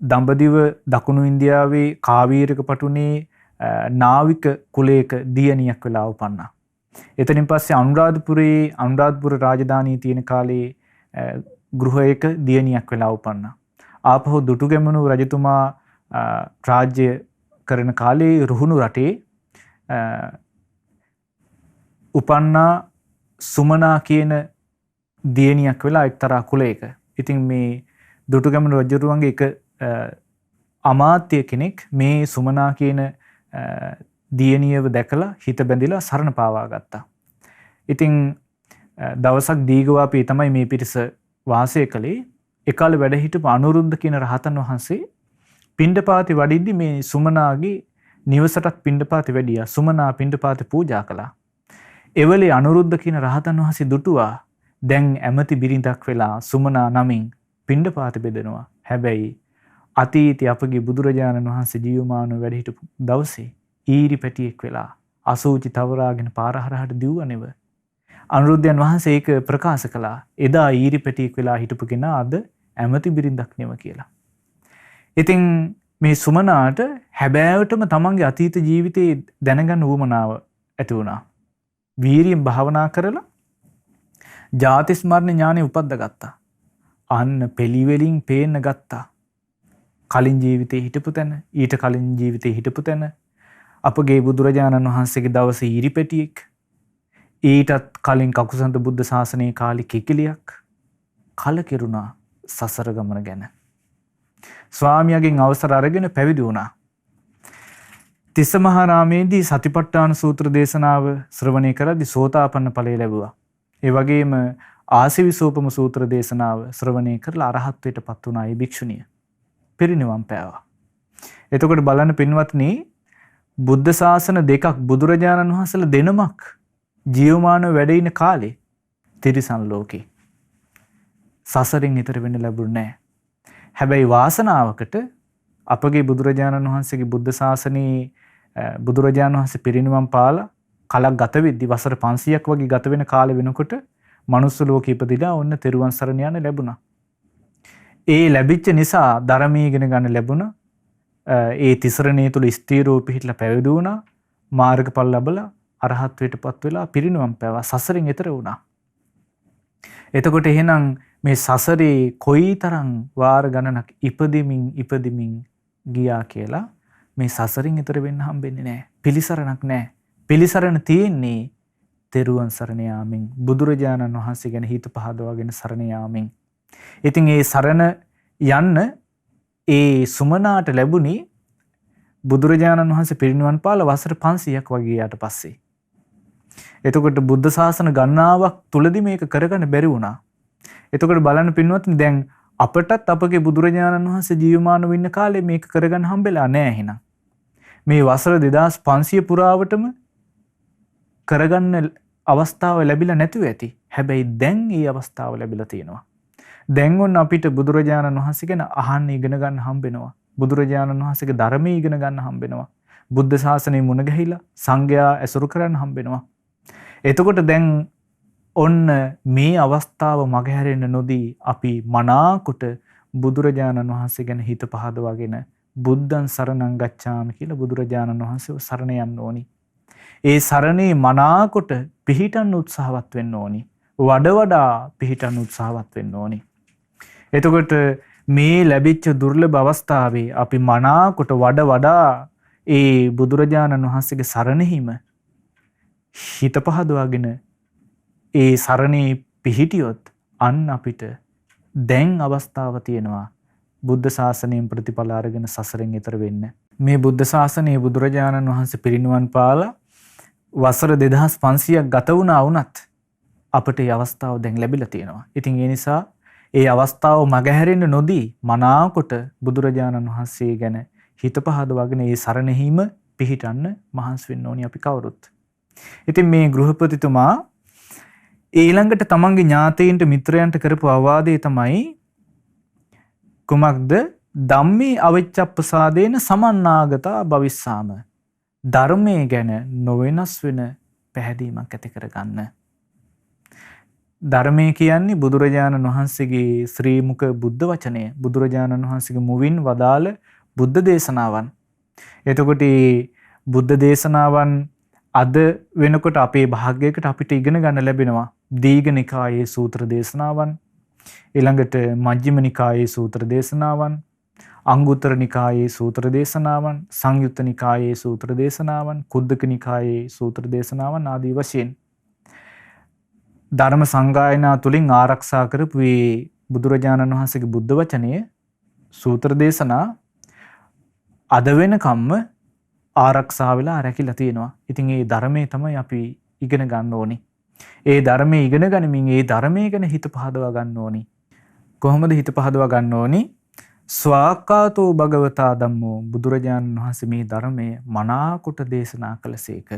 දඹදිව දකුණු ඉන්දියාවේ කාවීරක පටුනේ නාවික කුලයක දියණියක් වෙලා උපන්නා. එතනින් පස්සේ අනුරාධපුර රාජධානිය තියෙන කාලේ ගෘහයක දියණියක් වෙලා උපන්නා. ආපහු දුටුගැමුණු රජතුමා රාජ්‍ය කරන කාලේ රුහුණු රටේ උපන්නා සුමනා කියන දියණියක් වෙලා එක්තරා කුලයක. ඉතින් මේ දුටුගැමුණු රජුරුවන්ගේ එක අමාත්‍ය කෙනෙක් මේ සුමනා කියන දියණියව දැකලා හිත බැඳිලා සරණ පාවා ගත්තා. ඉතින් දවසක් දීඝවාපී තමයි මේ පිරිස වාසය කළේ. ඒකාලේ වැඩ හිටපු අනුරුද්ධ කියන රහතන් වහන්සේ පිණ්ඩපාතේ වඩිද්දි මේ සුමනාගේ නිවසටත් පිණ්ඩපාතේ වැඩියා. සුමනා පිණ්ඩපාතේ පූජා කළා. එවලේ අනුරුද්ධ කියන රහතන් වහන්සේ දුටුවා දැන් ඇමති බිරිඳක් වෙලා සුමනා නමින් පිණ්ඩපාතේ බෙදෙනවා. හැබැයි අතීතයේ අපගේ බුදුරජාණන් වහන්සේ ජීවමානව වැඩ හිටපු දවසේ ඊරිපැටියෙක් වෙලා අසූචි තවරාගෙන පාර හරහාට දිව්වනේව. අනුරුද්ධයන් වහන්සේ ඒක ප්‍රකාශ කළා. එදා ඊරිපැටියෙක් වෙලා හිටපු කෙනා අද ඇමති බිරිඳක් නෙව කියලා. ඉතින් මේ සුමනාට හැබෑවටම තමන්ගේ අතීත ජීවිතේ දැනගන්න උවමනාව ඇති වුණා. වීරියෙන් භාවනා කරලා ජාති ස්මරණ ඥානෙ උපද්ද ගත්තා. අන්න පිළිවෙලින් පේන්න ගත්තා. කලින් ජීවිතේ හිටපු තැන, ඊට කලින් ජීවිතේ හිටපු තැන, අපගේ බුදුරජාණන් වහන්සේගේ දවසේ ඉරිපැටියෙක්, ඊටත් කලින් කකුසඳ බුද්ධ ශාසනයේ කාලේ කිකිලියක් කලකිරුණා සසර ගමන ගැන. ස්වාමියාගෙන් අවසර අරගෙන පැවිදි වුණා. තිස්සමහාරාමේදී සතිපට්ඨාන සූත්‍ර දේශනාව ශ්‍රවණය කරද්දී සෝතාපන්න ඵලය ලැබුවා. ඒ වගේම ආසිවිසෝපම සූත්‍ර දේශනාව ශ්‍රවණය කරලා අරහත්ත්වයට පත් වුණා ඒ භික්ෂුණිය. පිරිනිවන් පෑවා. එතකොට බලන්න පින්වත්නි, බුද්ධ ශාසන දෙකක් බුදුරජාණන් වහන්සේලා දෙනමක් ජීවමාන වැඩ ඉන කාලේ තිරිසන් ලෝකේ සසරින් ඈතර වෙන්න ලැබුණේ නැහැ. හැබැයි වාසනාවකට අපගේ බුදුරජාණන් වහන්සේගේ බුද්ධ ශාසනයේ බුදුරජාණන් වහන්සේ පිරිනිවන් පාලා කලක් ගත වෙද්දි වසර 500ක් වගේ ගත වෙන කාලෙ වෙනකොට මනුස්ස ලෝකෙ ඉපදිලා ඔන්න තෙරුවන් සරණ යන්න ලැබුණා. ඒ ලැබිච්ච නිසා ධර්මයේ ඉගෙන ගන්න ලැබුණා. ඒ තිසරණේ තුල ස්ථීරව පිහිටලා පැවිදි වුණා. මාර්ගඵල ලැබලා අරහත්ත්වයටපත් වෙලා පිරිනිවන් පෑවා. සසරින් ඈතර වුණා. එතකොට එහෙනම් මේ සසරේ කොයිතරම් වාර ගණනක් ඉපදිමින් ගියා කියලා මේ සසරින් ඈතර වෙන්න හම්බෙන්නේ නැහැ. පිළිසරණක් නැහැ. පිළිසරණ තියෙන්නේ තෙරුවන් සරණ යාමෙන්, බුදුරජාණන් වහන්සේ ගැන හිත පහදවාගෙන සරණ යාමෙන්. ඉතින් ඒ සරණ යන්න ඒ සුමනාට ලැබුණේ බුදුරජාණන් වහන්සේ පිරිනිවන් පාලා වසර 500ක් වගේ යාට පස්සේ. එතකොට බුද්ධ ශාසන ගණනාවක් තුලදී මේක කරගන්න බැරි වුණා. එතකොට බලන්න පින්වත්නි, දැන් අපටත් අපගේ බුදුරජාණන් වහන්සේ ජීවමානව ඉන්න කාලේ මේක කරගන්න හම්බෙලා නැහැ එහෙනම්. මේ වසර 2500 පුරාවටම කරගන්න අවස්ථාව ලැබිලා නැතුව ඇති. හැබැයි දැන් මේ අවස්ථාව ලැබිලා තියෙනවා. දැන් ඔන්න අපිට බුදුරජාණන් වහන්සේ ගැන අහන්න ඉගෙන ගන්න හම්බෙනවා. බුදුරජාණන් වහන්සේගේ ධර්මයේ ඉගෙන ගන්න හම්බෙනවා. බුද්ධ ශාසනය මුණ ගැහිලා සංඝයා ඇසුරු කරන්න හම්බෙනවා. එතකොට දැන් ඔන්න මේ අවස්ථාව මගහැරෙන්න නොදී අපි මනාකොට බුදුරජාණන් වහන්සේ ගැන හිත පහදවාගෙන බුද්ධං සරණං ගච්ඡාමි කියලා බුදුරජාණන් වහන්සේව සරණ යන්න ඕනි. ඒ සරණේ මනාකොට පිහිටන්න උත්සාහවත් වෙන්න ඕනි. වඩා පිහිටන්න උත්සාහවත් වෙන්න ඕනි. එතකොට මේ ලැබිච්ච දුර්ලභ අවස්ථාවේ අපි මනාකොට වඩා ඒ බුදුරජාණන් වහන්සේගේ සරණෙහිම හිත පහදවාගෙන ඒ සරණේ පිහිටියොත් අන්න අපිට දැන් අවස්ථාව තියෙනවා බුද්ධ ශාසනයෙන් ප්‍රතිඵල අරගෙන සසරෙන් ඈතර වෙන්න. මේ බුද්ධ ශාසනයේ බුදුරජාණන් වහන්සේ පිරිනිවන් පාලා වසර 2500ක් ගත වුණා වුණත් අපිට මේ අවස්ථාව දැන් ලැබිලා තියෙනවා. ඉතින් ඒ නිසා ඒ අවස්ථාව මගහැරෙන්න නොදී මනාකොට බුදුරජාණන් වහන්සේ ගැන හිත පහදවාගෙන ඒ සරණෙහිම පිහිටන්න මහන්සි වෙන්න ඕනි අපි කවුරුත්. ඉතින් මේ ගෘහපතිතුමා ඊළඟට තමන්ගේ ඥාතීන්ට මිත්‍රයන්ට කරපු අවවාදය තමයි කුමක්ද? ධම්මේ අවිච්ඡප්පසාදේන සමන්නාගතා භවිස්සාම. ධර්මයේ ගැන නොවෙනස් වෙන පැහැදීමක් ඇති කරගන්න. ධර්මය කියන්නේ බුදුරජාණන් වහන්සේගේ ශ්‍රී මුඛ බුද්ධ වචනය. බුදුරජාණන් වහන්සේගේ මුවින් වදාළ බුද්ධ දේශනාවන්. එතකොට මේ බුද්ධ දේශනාවන් අද වෙනකොට අපේ භාග්‍යයකට අපිට ඉගෙන ගන්න ලැබෙනවා. දීඝ නිකායේ සූත්‍ර දේශනාවන්, ඊළඟට මජ්ක්‍ධිම නිකායේ සූත්‍ර දේශනාවන්, අංගුත්තර නිකායේ සූත්‍ර දේශනාවන්, සංයුත්ත නිකායේ සූත්‍ර දේශනාවන්, කුද්දක නිකායේ සූත්‍ර දේශනාවන් ආදී වශයෙන් ධර්ම සංගායනා තුලින් ආරක්ෂා කරපු මේ බුදුරජාණන් වහන්සේගේ බුද්ධ වචනය සූත්‍ර දේශනා අද වෙනකම්ම ආරක්ෂා වෙලා රැකිලා තියෙනවා. ඉතින් මේ ධර්මයේ තමයි අපි ඉගෙන ගන්න ඕනේ. ඒ ධර්මයේ ඉගෙන ගනිමින් ඒ ධර්මයේ ගැන හිත පහදවා ගන්න ඕනේ. කොහොමද හිත පහදවා ගන්න ඕනේ? ස්වාක්කාතෝ භගවතා ධම්මෝ, බුදුරජාණන් වහන්සේ මේ ධර්මයේ මනාකොට දේශනා කළසේක.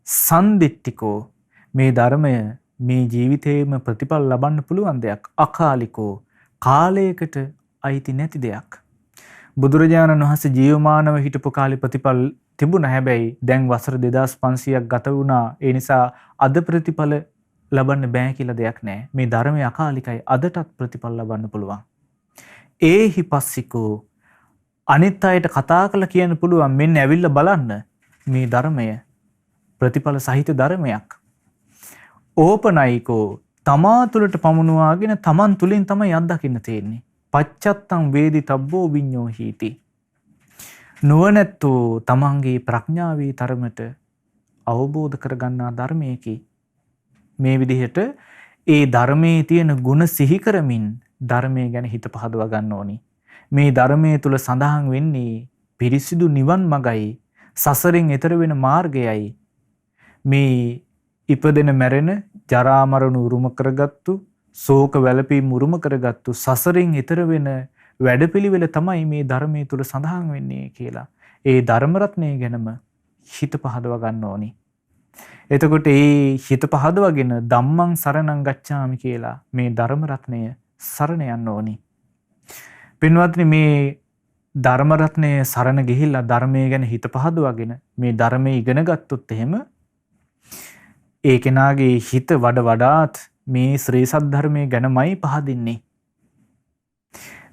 සම්දිට්ඨිකෝ, මේ ධර්මය මේ ජීවිතේම ප්‍රතිඵල ලබන්න පුළුවන් දෙයක්. අකාලිකෝ, කාලයකට අයිති නැති දෙයක්. බුදුරජාණන් වහන්සේ ජීවමානව හිටපු කාලේ ප්‍රතිඵල තිබුණා. හැබැයි දැන් වසර 2500ක් ගත වුණා. ඒ නිසා අද ප්‍රතිඵල ලබන්න බෑ කියලා දෙයක් නැහැ. මේ ධර්මය අකාලිකයි. අදටත් ප්‍රතිඵල ලබන්න පුළුවන්. ඒහි පස්සිකෝ, අනිත් අයට කතා කරලා කියන්න පුළුවන් මෙන්න ඇවිල්ලා බලන්න මේ ධර්මය ප්‍රතිඵල සහිත ධර්මයක්. ඕපනයිකෝ තමා තුළට පමුණුවාගෙන තමන් තුළින් තමයි අත්දකින්න තියෙන්නේ. පච්චත්තං වේදි තබ්බෝ විඤ්ඤෝ හීති. නුවණැත්තෝ තමන්ගේ ප්‍රඥාවේ තරමට අවබෝධ කරගන්නා ධර්මයකි. මේ විදිහට ඒ ධර්මයේ තියෙන ಗುಣ සිහි කරමින් ධර්මයේ ගැන හිත පහදවා ගන්න ඕනි. මේ ධර්මයේ තුල සඳහන් වෙන්නේ පිරිසිදු නිවන් මගයි, සසරින් එතර වෙන මාර්ගයයි. මේ ඉපදෙන මැරෙන ජරා මරණ උරුම කරගත්තු, ශෝක වැළපීම් උරුම කරගත්තු සසරින් එතර වෙන වැඩපිළිවෙල තමයි මේ ධර්මයේ තුල සඳහන් වෙන්නේ කියලා. ඒ ධර්ම රත්නය ගැනම හිත පහදවා ගන්න ඕනි. එතකොට ඒ හිත පහදවගෙන ධම්මං සරණං ගච්ඡාමි කියලා මේ ධර්ම රත්නය සරණ යන්න ඕනි. පින්වත්නි, මේ ධර්ම රත්නය සරණ ගිහිල්ලා ධර්මයේ ගැන හිත පහදවගෙන මේ ධර්මයේ ඉගෙන ගත්තොත් එහෙම ඒ කෙනාගේ හිත වඩාත් මේ ශ්‍රී සද්ධර්මයේ ගැනමයි පහදින්නේ.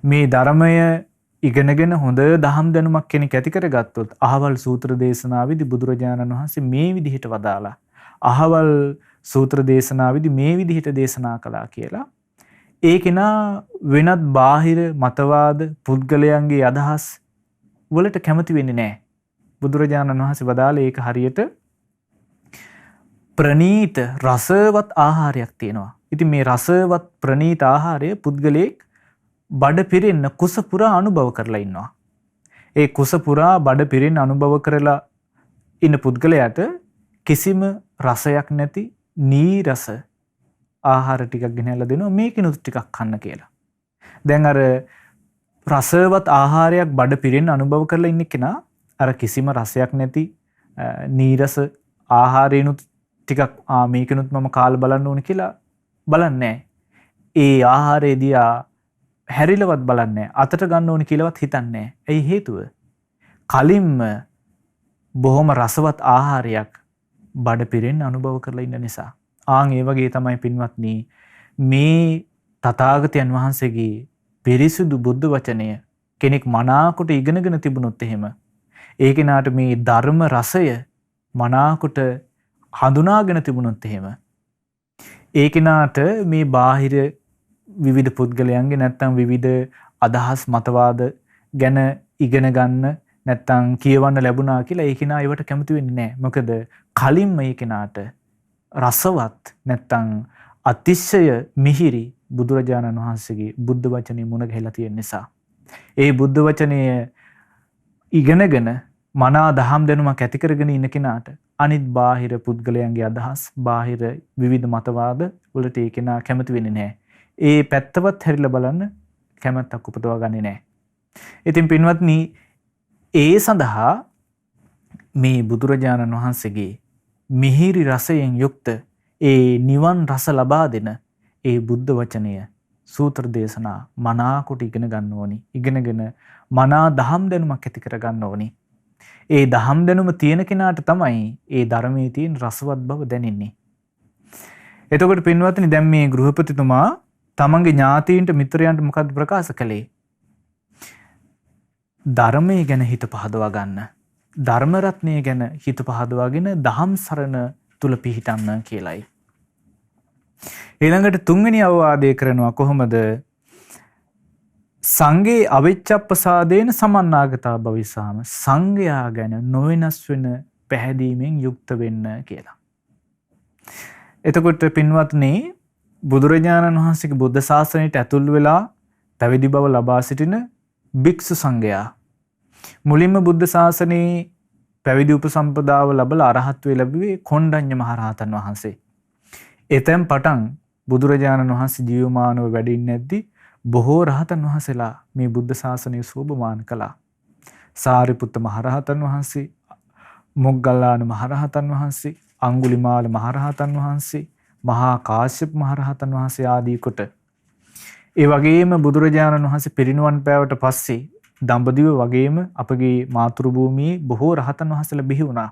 මේ ධර්මය ඉගෙනගෙන හොඳ දහම් දැනුමක් කෙනෙක් ඇති කරගත්තොත් අහවල් සූත්‍ර දේශනාවේදී බුදුරජාණන් වහන්සේ මේ විදිහට වදාලා, අහවල් සූත්‍ර දේශනාවේදී මේ විදිහට දේශනා කළා කියලා ඒ කෙනා වෙනත් බාහිර මතවාද පුද්ගලයන්ගේ අදහස් වලට කැමති වෙන්නේ නැහැ. බුදුරජාණන් වහන්සේ වදාළේ ඒක හරියට ප්‍රනීත රසවත් ආහාරයක් තියෙනවා. ඉතින් මේ රසවත් ප්‍රනීත ආහාරය පුද්ගලයෙක් බඩ පිරෙන්න කුස පුරා අනුභව කරලා ඉන්නවා. ඒ කුස පුරා බඩ පිරෙන්න අනුභව කරලා ඉන්න පුද්ගලයාට කිසිම රසයක් නැති නීරස ආහාර ටිකක් ගෙනහැලා දෙනවා මේකිනුත් ටිකක් කන්න කියලා. දැන් අර රසවත් ආහාරයක් බඩ පිරෙන්න අනුභව කරලා ඉන්න කෙනා අර කිසිම රසයක් නැති නීරස ආහාරයනුත් ටිකක් මේකිනුත් මම කාලා බලන්න ඕනේ කියලා බලන්නේ. ඒ ආහාරය දිහා හැරිලවත් බලන්නේ, අතට ගන්න ඕනේ කියලාවත් හිතන්නේ. ඇයි හේතුව? කලින්ම බොහොම රසවත් ආහාරයක් බඩ පිරෙන්න අනුභව කරලා ඉන්න නිසා. ඒ වගේ තමයි පින්වත්නි මේ තථාගතයන් වහන්සේගේ පිරිසුදු බුද්ධ වචනය කෙනෙක් මනාකොට ඉගෙනගෙන තිබුණොත් එහෙම ඒ කෙනාට මේ ධර්ම රසය මනාකොට හඳුනාගෙන තිබුණොත් එහෙම ඒ කෙනාට මේ බාහිර විවිධ පුද්ගලයන්ගේ නැත්තම් විවිධ අදහස් මතවාද ගැන ඉගෙන ගන්න නැත්තම් කියවන්න ලැබුණා කියලා ඒ කෙනා ඒවට කැමති වෙන්නේ නැහැ. මොකද කලින්ම ඒ කෙනාට රසවත් නැත්තම් අතිශය මිහිරි බුදුරජාණන් වහන්සේගේ බුද්ධ වචනේ මුණ ගැහිලා තියෙන නිසා. ඒ බුද්ධ වචනය ඉගෙනගෙන මනා දහම් දැනුමක් ඇති කරගෙන ඉන්න කෙනාට අනිත් බාහිර පුද්ගලයන්ගේ අදහස්, බාහිර විවිධ මතවාද වලට ඒ කෙනා කැමති වෙන්නේ නැහැ. ඒ පැත්තවත් හැරිලා බලන්න කැමැත්තක් උපදවා ගන්නේ නැහැ. ඉතින් පින්වත්නි, ඒ සඳහා මේ බුදුරජාණන් වහන්සේගේ මිහිරි රසයෙන් යුක්ත ඒ නිවන් රස ලබා දෙන ඒ බුද්ධ වචනය සූත්‍ර දේශනා මනාකොට ඉගෙන ගන්න ඕනි. ඉගෙනගෙන මනා දහම් දැනුමක් ඇති කර ගන්න ඕනි. ඒ දහම් දැනුම තියෙන කෙනාට තමයි ඒ ධර්මයේ තියෙන රසවත් බව දැනෙන්නේ. එතකොට පින්වත්නි, දැන් මේ ගෘහපතිතුමා තමන්ගේ ඥාතීන්ට මිත්‍රයන්ට මොකද්ද ප්‍රකාශ කළේ? ධර්මයේ ගැන හිත පහදවා ගන්න. ධර්ම රත්නය ගැන හිත පහදවාගෙන දහම් සරණ තුල පිහිටන්න කියලයි. ඊළඟට තුන්වෙනි අවවාදය කරනවා කොහොමද? සංඝේ අවිච්ඡප්පසාදේන සමන්නාගතා භවිසාම. සංඝයා ගැන නොවෙනස් වෙන පැහැදීමෙන් යුක්ත වෙන්න කියලා. එතකොට පින්වත්නි, බුදුරජාණන් වහන්සේගේ බුද්ධ ශාසනයට ඇතුල් වෙලා පැවිදි බව ලබා සිටින භික්ෂු සංඝයා මුලින්ම බුද්ධ ශාසනයේ පැවිදි උපසම්පදාව ලැබලා අරහත්ත්වයේ ලැබුවේ කොණ්ඩඤ්ඤ මහරහතන් වහන්සේ. එතෙන් පටන් බුදුරජාණන් වහන්සේ ජීවමානව වැඩ ඉන්නේ නැද්දි බොහෝ රහතන් වහන්සේලා මේ බුද්ධ ශාසනය සෝභමාන කළා. සාරිපුත්ත මහරහතන් වහන්සේ, මොග්ගල්ලාන මහරහතන් වහන්සේ, අඟුලිමාල මහරහතන් වහන්සේ, මහා කාශ්‍යප මහරහතන් වහන්සේ ආදී කොට ඒ වගේම බුදුරජාණන් වහන්සේ පිරිනුවන් පෑවට පස්සේ දඹදිව වගේම අපගේ මාතෘ භූමියේ බොහෝ රහතන් වහන්සේලා බිහි වුණා.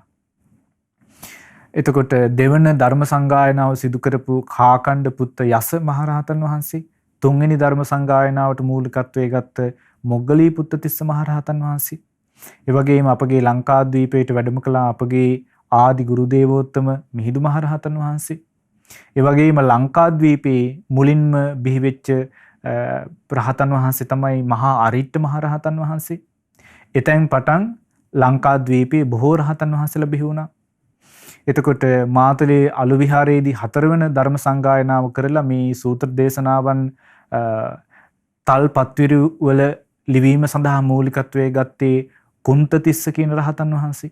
එතකොට දෙවන ධර්ම සංගායනාව සිදු කරපු කාකණ්ඩ පුත්ත යස මහරහතන් වහන්සේ, තුන්වෙනි ධර්ම සංගායනාවට මූලිකත්වයේ ගත්ත මොග්ගලී පුත්තතිස්ස මහරහතන් වහන්සේ. ඒ වගේම අපගේ ලංකාද්වීපයට වැඩම කළ අපගේ ආදි ගුරු දේවෝත්තම මිහිඳු මහරහතන් වහන්සේ. ඒ වගේම ලංකාද්වීපයේ මුලින්ම බිහිවෙච්ච රහතන් වහන්සේ තමයි මහා අරිට්ඨ මහරහතන් වහන්සේ. එතෙන් පටන් ලංකාද්වීපයේ බොහෝ රහතන් වහන්සේලා බිහි වුණා. එතකොට මාතලේ අලු විහාරයේදී 4 වෙනි ධර්ම සංගායනාව කරලා මේ සූත්‍ර දේශනාවන් තල්පත්විරු වල ලිවීම සඳහා මූලිකත්වයේ ගත්තේ කුන්තතිස්ස කියන රහතන් වහන්සේ.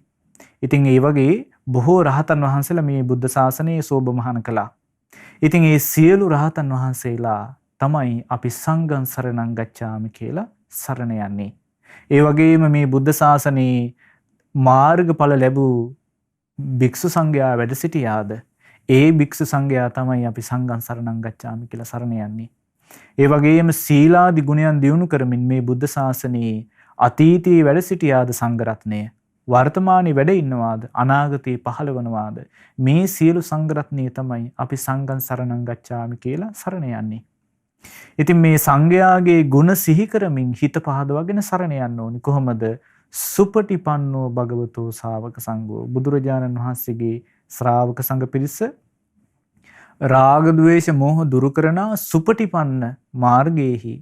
ඉතින් ඒ වගේ බොහෝ රහතන් වහන්සේලා මේ බුද්ධ ශාසනයේ සෝභමහාන කළා. ඉතින් මේ සියලු රහතන් වහන්සේලා තමයි අපි සංඝං සරණං ගච්ඡාමි කියලා සරණ යන්නේ. ඒ වගේම මේ බුද්ධ ශාසනයේ මාර්ගඵල ලැබූ භික්ෂු සංඝයා වැඩ සිටියාද ඒ භික්ෂු සංඝයා තමයි අපි සංඝං සරණං ගච්ඡාමි කියලා සරණ යන්නේ. ඒ වගේම සීලාදි ගුණයන් දියුණු කරමින් මේ බුද්ධ ශාසනයේ අතීතයේ වැඩ සිටියාද සංඝ රත්නය වර්තමානයේ වැඩ ඉන්නවාද අනාගතයේ පහළවනවාද මේ සියලු සංඝ රත්නය තමයි අපි සංඝං සරණං ගච්ඡාමි කියලා සරණ යන්නේ. ඉතින් මේ සංඝයාගේ ගුණ සිහි කරමින් හිත පහදවගෙන සරණ යන්න ඕනි. කොහොමද? සුපටිපන්නෝ භගවතෝ ශාවක සංඝෝ. බුදුරජාණන් වහන්සේගේ ශ්‍රාවක සංඝ පිරිස රාග ద్వේෂ මෝහ දුරු කරන සුපටිපන්න මාර්ගයේහි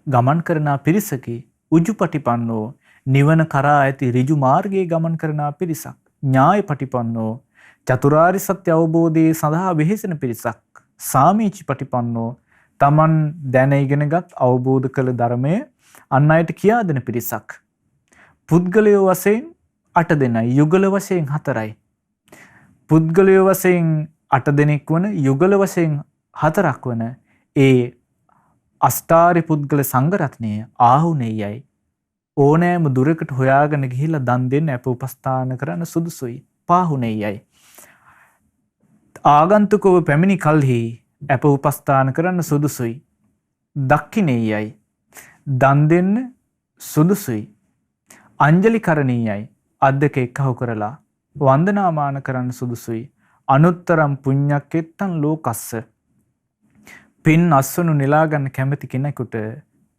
ගමන් කරන පිරිසකි. උජුපටිපන්නෝ නිවන කරා ඇති ඍජු මාර්ගයේ ගමන් කරන පිරිසක්. ඥායපටිපන්නෝ චතුරාර්ය සත්‍ය අවබෝධයේ සඳහා වෙහෙසෙන පිරිසක්. සාමීචිපටිපන්නෝ තමන් දැන ඉගෙනගත් අවබෝධ කළ ධර්මය අන් අයට කියා දෙන පිරිසක්. පුද්ගලයෝ වශයෙන් 8 දෙනයි, යුගල වශයෙන් 4යි. පුද්ගලයෝ වශයෙන් 8 දෙනෙක් වන, යුගල වශයෙන් 4ක් වන ඒ අෂ්ටාරි පුද්ගල සංඝ රත්නය ආහුණෙයයි. ඕනෑම දුරකට හොයාගෙන ගිහිල්ලා දන් දෙන්න අප උපස්ථාන කරන්න සුදුසුයි. පාහුණෙයයි. ආගන්තුකව පැමිණි කල්හි අප උපස්ථාන කරන්න සුදුසුයි. දක්ඛිනේයයි. දන් දෙන්න සුදුසුයි. අංජලි කරණීයයි. අද්දක එක්කහු කරලා වන්දනාමාන කරන්න සුදුසුයි. අනුත්තරම් පුඤ්ඤක්කෙත්තං ලෝකස්ස. පින් අස්වනු නෙලා ගන්න කැමති කෙනෙකුට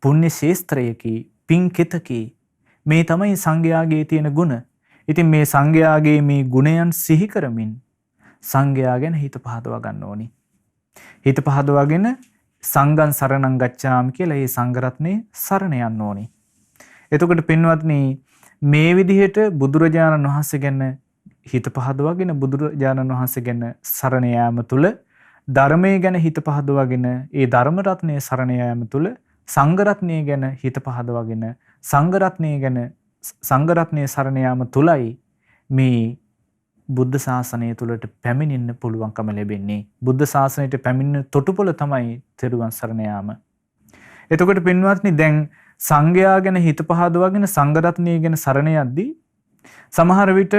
පුණ්‍ය ශේස්ත්‍රයකි, පින් කෙතකි. මේ තමයි සංඝයාගේ තියෙන ගුණ. ඉතින් මේ සංඝයාගේ මේ ගුණයන් සිහි කරමින් සංඝයා ගැන හිත පහදවා ගන්න ඕනි. හිත පහදවාගෙන සංඝං සරණං ගච්ඡාමි කියලා මේ සංඝ රත්නේ සරණ යන්න ඕනි. එතකොට පින්වත්නි මේ විදිහට බුදුරජාණන් වහන්සේ ගැන හිත පහදවාගෙන බුදුරජාණන් වහන්සේ ගැන සරණ යාම තුළ ධර්මයේ ගැන හිත පහදවාගෙන ඒ ධර්ම රත්නයේ සරණ යාම තුළ සංඝ රත්නයේ ගැන හිත පහදවාගෙන සංඝ රත්නයේ සරණ යාම තුළයි මේ බුද්ධ ශාසනය තුළට පැමිණෙන්න පුළුවන්කම ලැබෙන්නේ. බුද්ධ ශාසනයට පැමිණෙන තොටුපොළ තමයි තෙරුවන් සරණ යාම. එතකොට පින්වත්නි දැන් සංඝයා ගැන හිත පහදවාගෙන සංඝ රත්නය ගැන සරණ යද්දී සමහර විට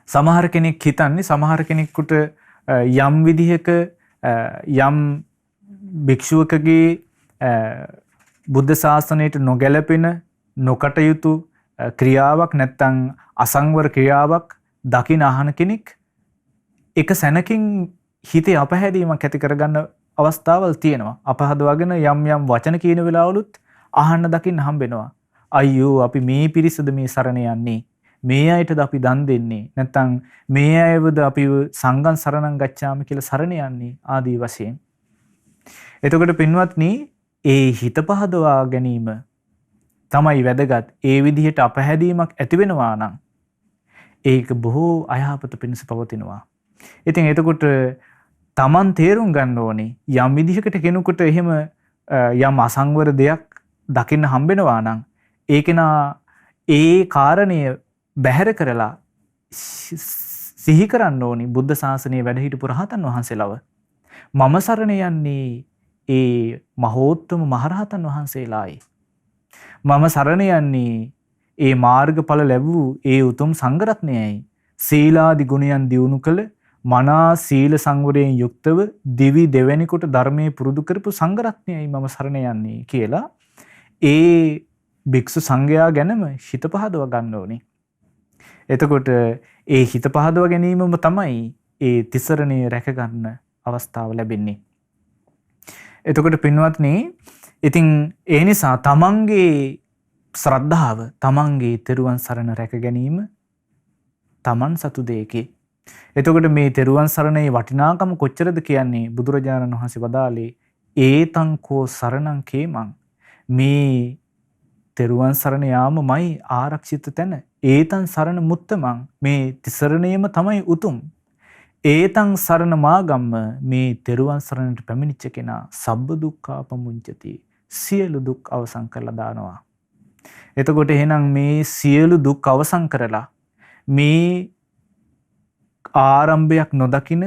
සමහර කෙනෙක් හිතන්නේ සමහර කෙනෙකුට යම් විදිහක යම් භික්ෂුවකගේ බුද්ධ ශාසනයට නොගැලපෙන නොකටයුතු ක්‍රියාවක් නැත්නම් අසංවර ක්‍රියාවක් දකින අහන කෙනෙක් එක සැනකින් හිතේ අපහැදීමක් ඇති කරගන්න අවස්ථාවල් තියෙනවා. අපහදවාගෙන යම් යම් වචන කියන වෙලාවලුත් අහන්න දකින්න හම්බෙනවා. අයියෝ අපි මේ පිරිසද මේ සරණ යන්නේ, මේ අයටද අපි දන් දෙන්නේ, නැත්නම් මේ අයවද අපි සංඝං සරණං ගච්ඡාමි කියලා සරණ යන්නේ ආදී වශයෙන්. එතකොට පින්වත්නි ඒ හිත පහදවා ගැනීම තමයි වැදගත්. ඒ විදිහට අපහැදීමක් ඇති වෙනවා නම් ඒක බොහෝ අයහපත පිණිස පවතිනවා. ඉතින් එතකොට Taman තේරුම් ගන්න ඕනේ යම් විදිහකට කෙනෙකුට එහෙම යම් අසංවර දෙයක් දකින්න හම්බෙනවා නම් ඒකේනා ඒ කාරණය බැහැර කරලා සිහි කරන්න ඕනි බුද්ධ ශාසනයේ වැඩ හිටපු රහතන් වහන්සේලව. මම සරණ යන්නේ ඒ මහෝත්තම මහරහතන් වහන්සේලායි. මම සරණ යන්නේ ඒ මාර්ගඵල ලැබූ ඒ උතුම් සංඝ රත්නයයි. සීලාදි ගුණයන් දියුණු කළ මනා සීල සංවරයෙන් යුක්තව දිවි දෙවැනිකොට ධර්මයේ පුරුදු කරපු සංඝ රත්නයයි මම සරණ යන්නේ කියලා ඒ භික්ෂු සංඝයා ගැනම හිත පහදව ගන්න ඕනේ. එතකොට ඒ හිත පහදව ගැනීමම තමයි ඒ තිසරණේ රැක ගන්න අවස්ථාව ලැබෙන්නේ. එතකොට පින්වත්නි ඉතින් ඒ නිසා තමන්ගේ ශ්‍රද්ධාව, තමන්ගේ තෙරුවන් සරණ රැක ගැනීම තමන් සතු දෙයකි. එතකොට මේ තෙරුවන් සරණේ වටිනාකම කොච්චරද කියන්නේ බුදුරජාණන් වහන්සේ වදාළේ ඒතං කෝ සරණං කේමං. මේ තෙරුවන් සරණ යාමමයි ආරක්ෂිත තැන. ඒතං සරණ මුත්තමං. මේ තිසරණයම තමයි උතුම්. ඒතං සරණ මාගම්ම. මේ තෙරුවන් සරණට පැමිණිච්ච කෙනා සබ්බ දුක්ඛාපමුංචති. සියලු දුක් අවසන් කරලා දානවා. එතකොට එහෙනම් මේ සියලු දුක් අවසන් කරලා මේ ආරම්භයක් නොදකින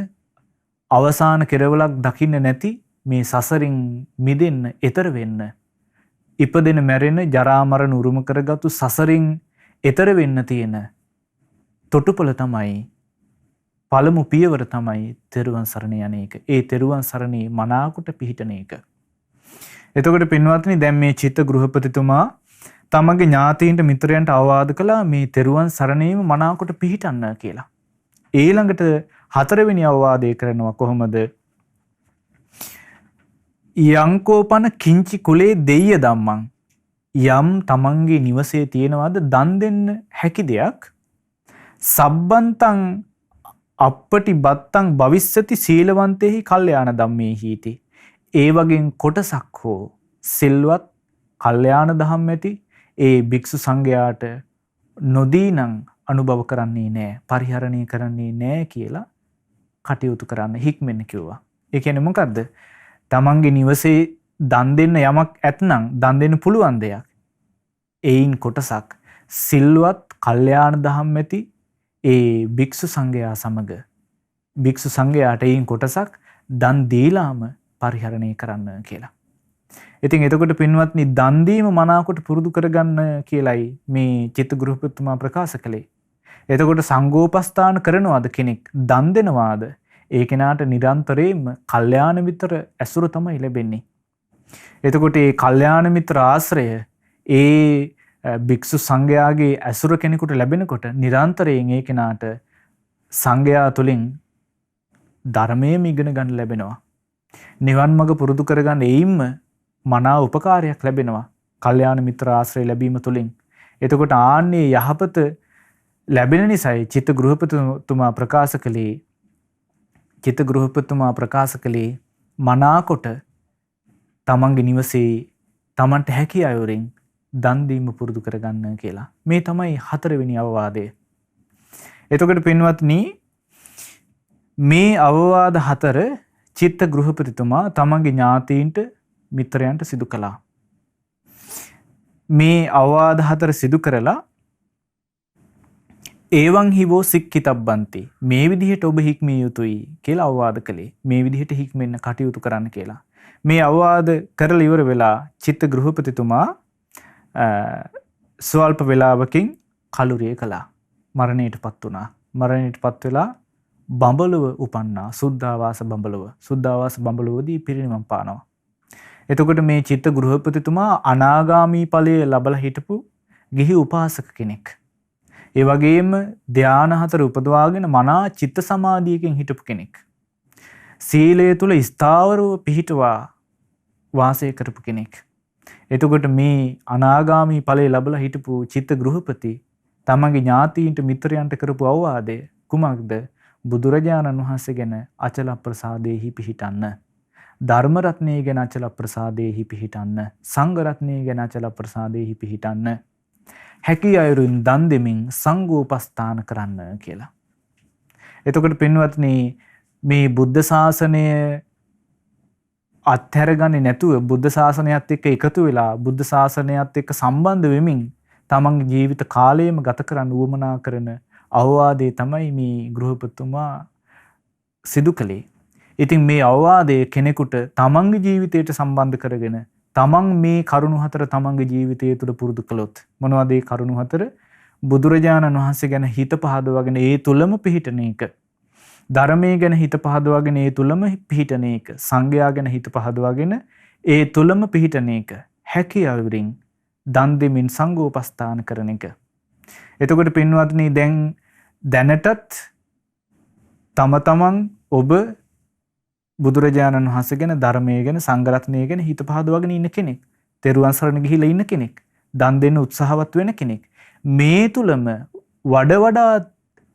අවසාන කෙරවලක් දකින්න නැති මේ සසරින් මිදෙන්න, එතර වෙන්න, ඉපදෙන මැරෙන ජරා මරණ උරුම කරගත්තු සසරින් එතර වෙන්න තියෙන තොටුපළ තමයි, පළමු පියවර තමයි තෙරුවන් සරණ යන එක. ඒ තෙරුවන් සරණේ මනාකොට පිහිටන එක. එතකොට පින්වත්නි, දැන් මේ චිත්ත ගෘහපතිතුමා තමගේ ඥාතීන්ට මිත්‍රයන්ට අවවාද කළා මේ තෙරුවන් සරණේම මනාකොට පිහිටන්න කියලා. ඊළඟට හතරවෙනි අවවාදය කරනවා කොහොමද? යංකෝපන කිංචි කුලේ දෙය්‍ය ධම්මං. යම් තමන්ගේ නිවසේ තියෙනවාද දන් දෙන්න හැකි දෙයක්, සබ්බන්තං අප්පටි බත්තං භවිස්සති සීලවන්තේහි කල්යාණ ධම්මේහීති. ඒ වගේ කොටසක් හෝ සිල්වත් කල්යාණ ධම්ම ඇති ඒ භික්ෂු සංඝයාට නොදීනම් අනුභව කරන්නේ නැහැ, පරිහරණය කරන්නේ නැහැ කියලා කටයුතු කරන්න හික්මෙන්න කිව්වා. ඒ කියන්නේ මොකද්ද? තමන්ගේ නිවසේ දන් දෙන්න යමක් ඇතනම් දන් දෙන්න පුළුවන් දෙයක්. ඒයින් කොටසක් සිල්වත් කල්යාණ ධම්ම ඇති ඒ භික්ෂු සංඝයා සමග භික්ෂු සංඝයාට ඒයින් කොටසක් දන් දීලාම පරිහරණය කරන්න කියලා. ඉතින් එතකොට පින්වත්නි, දන් දීම මනාකොට පුරුදු කරගන්න කියලයි මේ චිත්ත ගෘහපතිතුමා ප්‍රකාශ කළේ. එතකොට සංඝෝපස්ථාන කරනවාද කෙනෙක්, දන් දෙනවාද, ඒ කෙනාට නිරන්තරයෙන්ම කල්යාණ මිත්‍ර ඇසුර තමයි ලැබෙන්නේ. එතකොට මේ කල්යාණ මිත්‍ර ආශ්‍රය ඒ භික්ෂු සංඝයාගේ ඇසුර කෙනෙකුට ලැබෙනකොට නිරන්තරයෙන් ඒ කෙනාට සංඝයා තුලින් ධර්මයේම ඉගෙන ගන්න ලැබෙනවා. නිවන් මඟ පුරුදු කරගන්න එයින්ම මනා උපකාරයක් ලැබෙනවා කල්යාණ මිත්‍ර ආශ්‍රය ලැබීම තුලින්. එතකොට ආන්නේ යහපත ලැබෙන නිසායි චිත්ත ගෘහපතිතුමා ප්‍රකාශ කළේ මනාකොට තමන්ගේ නිවසේ තමන්ට හැකි අයුරින් දන් දීම පුරුදු කරගන්න කියලා. මේ තමයි හතරවෙනි අවවාදය. එතකොට පින්වත්නි, මේ අවවාද හතර චිත්ත ගෘහපතිතුමා තමන්ගේ ඥාතීන්ට මිත්‍රයන්ට සිදු කළා. මේ අවවාද හතර සිදු කරලා ඒවං හිවෝ සික්ඛිතබ්බන්ති, මේ විදිහට ඔබ හික්මිය යුතුයි කියලා අවවාද කළේ. මේ විදිහට හික්මෙන්න කටයුතු කරන්න කියලා. මේ අවවාද කරලා ඉවර වෙලා චිත්ත ගෘහපතිතුමා ස්වල්ප වේලාවකින් කලුරිය කළා. මරණයටපත් වුණා. මරණයටපත් වෙලා බඹලව උපන්නා. සුද්ධාවාස බඹලව. සුද්ධාවාස බඹලවදී පිරිනිවන් පානවා. එතකොට මේ චිත්ත ගෘහපතිතුමා අනාගාමී ඵලයේ ලබලා හිටපු ගිහි උපාසක කෙනෙක්. ඒ වගේම ධානා හතර උපදවාගෙන මනා චිත්ත සමාධියකින් හිටපු කෙනෙක්. සීලය තුල ස්ථාවරව පිහිටවා වාසය කරපු කෙනෙක්. එතකොට මේ අනාගාමී ඵලයේ ලබලා හිටපු චිත්ත ගෘහපති තමන්ගේ ඥාතීන්ට මිත්‍රයන්ට කරපු අවවාදය කුමක්ද? බුදුරජාණන් වහන්සේ ගැන අචල ප්‍රසාදේහි පිහිටන්න. ධර්ම රත්නය ගැන අචල ප්‍රසාදේහි පිහිටන්න. සංඝ රත්නය ගැන අචල ප්‍රසාදේහි පිහිටන්න. හැකි අයුරින් දන් දෙමින් සංඝෝපස්ථාන කරන්න කියලා. එතකොට පින්වත්නි, මේ බුද්ධ ශාසනය අත්හැරගන්නේ නැතුව බුද්ධ ශාසනයත් එක්ක එකතු වෙලා බුද්ධ ශාසනයත් එක්ක සම්බන්ධ වෙමින් තමන්ගේ ජීවිත කාලයම ගත කරන්න උවමනා කරන අවවාදේ තමයි මේ ගෘහපතිතුමා සිදු කළේ. ඉතින් මේ අවවාදය කෙනෙකුට තමන්ගේ ජීවිතයට සම්බන්ධ කරගෙන තමන් මේ කරුණු හතර තමන්ගේ ජීවිතය තුළ පුරුදු කළොත් මොනවද ඒ කරුණු හතර? බුදුරජාණන් වහන්සේ ගැන හිත පහදවගෙන ඒ තුලම පිහිටන එක. ධර්මයේ ගැන හිත පහදවගෙන ඒ තුලම පිහිටන එක. සංඝයා ගැන හිත පහදවගෙන ඒ තුලම පිහිටන එක. හැකි අයුරින් දන් දෙමින් සංඝෝපස්ථාන කරන එක. එතකොට පින්වත්නි, දැනටත් තම තමන් ඔබ බුදුරජාණන් වහන්සේ ගැන, ධර්මයේ ගැන, සංඝ රත්නය ගැන හිත පහදවගෙන ඉන්න කෙනෙක්. තෙරුවන් සරණ ගිහිලා ඉන්න කෙනෙක්. දන් දෙන්න උත්සාහවත් වෙන කෙනෙක්. මේ තුලම වඩ වඩාත්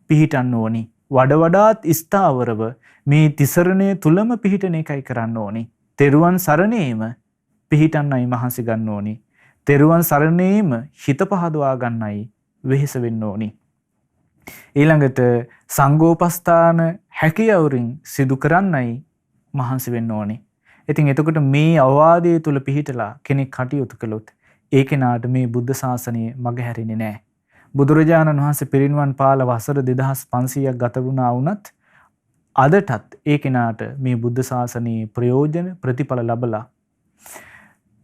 පිහිටන්න ඕනි. වඩ වඩාත් ස්ථාවරව මේ තිසරණය තුලම පිහිටන එකයි කරන්න ඕනි. තෙරුවන් සරණේම පිහිටන්නයි මහන්සි ගන්න ඕනි. තෙරුවන් සරණේම හිත පහදවා ගන්නයි වෙහෙස වෙන්න ඕනි. ඊළඟට සංඝෝපස්ථාන හැකියවරින් සිදු කරන්නයි මහන්සි වෙන්න ඕනි. ඉතින් එතකොට මේ අවවාදයේ තුල පිහිටලා කෙනෙක් කටයුතු කළොත් ඒ කෙනාට මේ බුද්ධ ශාසනය මග හැරෙන්නේ නැහැ. බුදුරජාණන් වහන්සේ පිරිනිවන් පාල වසර 2500ක් ගත වුණා වුණත් අදටත් ඒ කෙනාට මේ බුද්ධ ශාසනයේ ප්‍රයෝජන ප්‍රතිඵල ලැබලා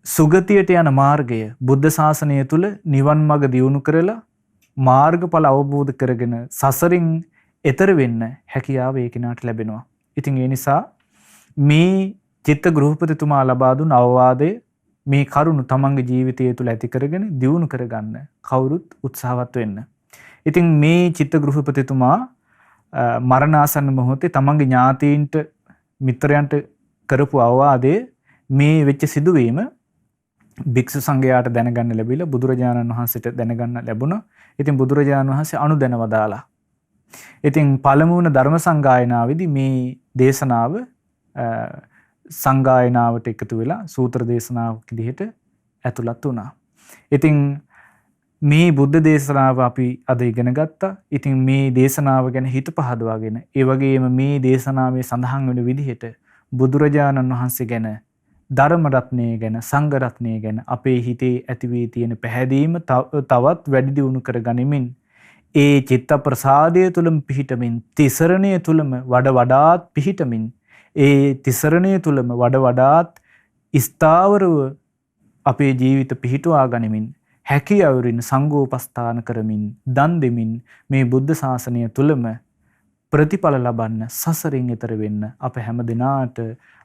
සුගතියට යන මාර්ගය බුද්ධ ශාසනය තුල නිවන් මඟ දියුණු කරලා මාර්ගඵල අවබෝධ කරගෙන සසරින් එතර වෙන්න හැකියාව ඒ කෙනාට ලැබෙනවා. ඉතින් ඒ නිසා මේ චිත්ත ගෘහපතිතුමා ලබා දුන් අවවාදය මේ කරුණ තමන්ගේ ජීවිතය තුළ ඇති කරගෙන දියුණු කරගන්න කවුරුත් උත්සාහවත් වෙන්න. ඉතින් මේ චිත්ත ගෘහපතිතුමා මරණාසන්න මොහොතේ තමන්ගේ ඥාතීන්ට මිත්‍රයන්ට කරපු අවවාදයේ මේ වෙච්ච සිදුවීම භික්ෂු සංඝයාට දැනගන්න ලැබිලා බුදුරජාණන් වහන්සේට දැනගන්න ලැබුණා. ඉතින් බුදුරජාණන් වහන්සේ අනුදැන වදාලා. ඉතින් පළමුවන ධර්ම සංගායනාවේදී මේ දේශනාව සංගායනාවට එකතු වෙලා සූත්‍ර දේශනාවක් විදිහට ඇතුළත් වුණා. ඉතින් මේ බුද්ධ දේශනාව අපි අද ඉගෙන ගත්තා. ඉතින් මේ දේශනාව ගැන හිත පහදවාගෙන ඒ වගේම මේ දේශනාවේ සඳහන් වෙන විදිහට බුදුරජාණන් වහන්සේ ගැන, ධර්ම රත්නය ගැන, සංඝ රත්නය ගැන අපේ හිතේ ඇති වී තියෙන පැහැදීම තවත් වැඩි දියුණු කර ගනිමින් ඒ චිත්ත ප්‍රසාදය තුලම පිහිටමින්, තිසරණය තුලම වඩ වඩාත් පිහිටමින්, ඒ තිසරණය තුලම වඩ වඩාත් ස්ථාවරව අපේ ජීවිත පිහිටුවා ගනිමින්, හැකියවරින් සංඝෝපස්ථාන කරමින්, දන් දෙමින් මේ බුද්ධ ශාසනය තුලම ප්‍රතිඵල ලබන්න, සසරින් එතර වෙන්න අප හැම දිනාට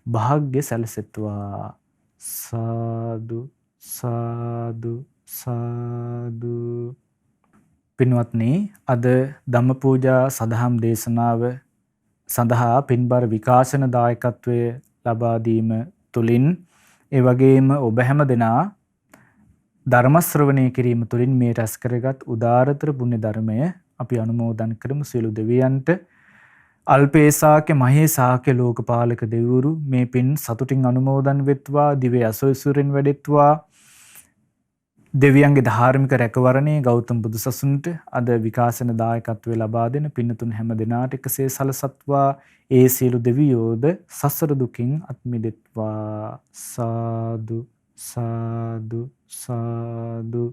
භාග්‍ය සැලසෙත්වා. සාදු සාදු සාදු. පින්වත්නි, අද ධම්ම පූජා සදහම් දේශනාව සඳහා පින්බර විකාශන දායකත්වය ලබා දීම තුලින්, ඒ වගේම ඔබ හැම දෙනා ධර්ම ශ්‍රවණය කිරීම තුලින් මේ රැස් කරගත් උදාරතර පුණ්‍ය ධර්මය අපි අනුමෝදන් කරමු. සියලු දෙවියන්ට, අල්පේසාක්‍ය මහේසාක්‍ය ලෝකපාලක දෙවිවරු මේ පින් සතුටින් අනුමෝදන් වෙත්වා. දිව්‍ය අසොයිසුරෙන් වැඩෙත්වා. දෙවියන්ගේ ධාර්මික රැකවරණේ ගෞතම බුදුසසුනට අද විකාශන දායකත්වය ලබා දෙන පින්නතුන් හැම දෙනාට එකසේ සලසත්වා. ඒ සියලු දෙවියෝද සසර දුකින් අත් මිදෙත්වා. සාදු සාදු සාදු.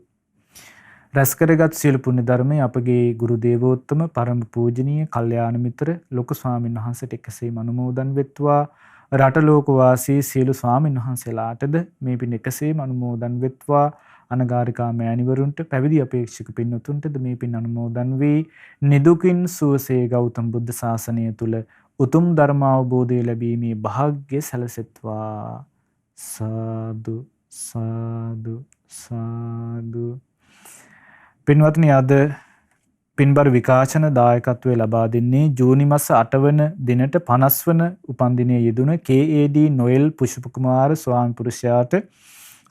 රැස් කරගත් සියලු පුණ්‍ය ධර්මය අපගේ ගුරු දේවෝත්තම පරම පූජනීය කල්යාණ මිත්‍ර ලොකු ස්වාමීන් වහන්සේට එකසේම අනුමෝදන් වෙත්වා. රට ලෝක වාසී සියලු ස්වාමීන් වහන්සේලාටද මේ පින් එකසේම අනුමෝදන් වෙත්වා. අනගාരികා මෑණිවරුන්ට, පැවිදි අපේක්ෂක පින්වතුන්ටද මේ පින් අනුමෝදන් වී නිදුකින් සුවසේ ගෞතම බුද්ධ ශාසනය තුල උතුම් ධර්ම අවබෝධය ලැබීමේ වාසනාව සැලසෙත්වා. සාදු සාදු සාදු. පින්වත්නි, අද පින්බර විකාශන දායකත්වයේ ලබා දෙන්නේ ජූනි මාස 8 වන දිනට 50 වන උපන්දිනයේ යෙදුන KAD නොයෙල් පුෂ්ප කුමාර ස්වාමි පුරුෂයාට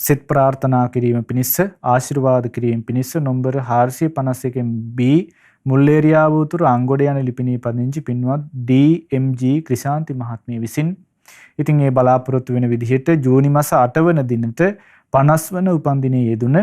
සිත ප්‍රාර්ථනා කිරීම පිණිස, ආශිර්වාද කිරීම පිණිස නම්බර 451 B මුල්ලේරියාව උතුරු අංගොඩ යන ලිපිණී පදිංචි පින්වත් DMG ක්‍රිෂාන්ති මහත්මිය විසින් ඉතින් ඒ බලාපොරොත්තු වෙන විදිහට ජූනි මාස 8 වන දිනට 50 වන උපන්දිනයේ යෙදුන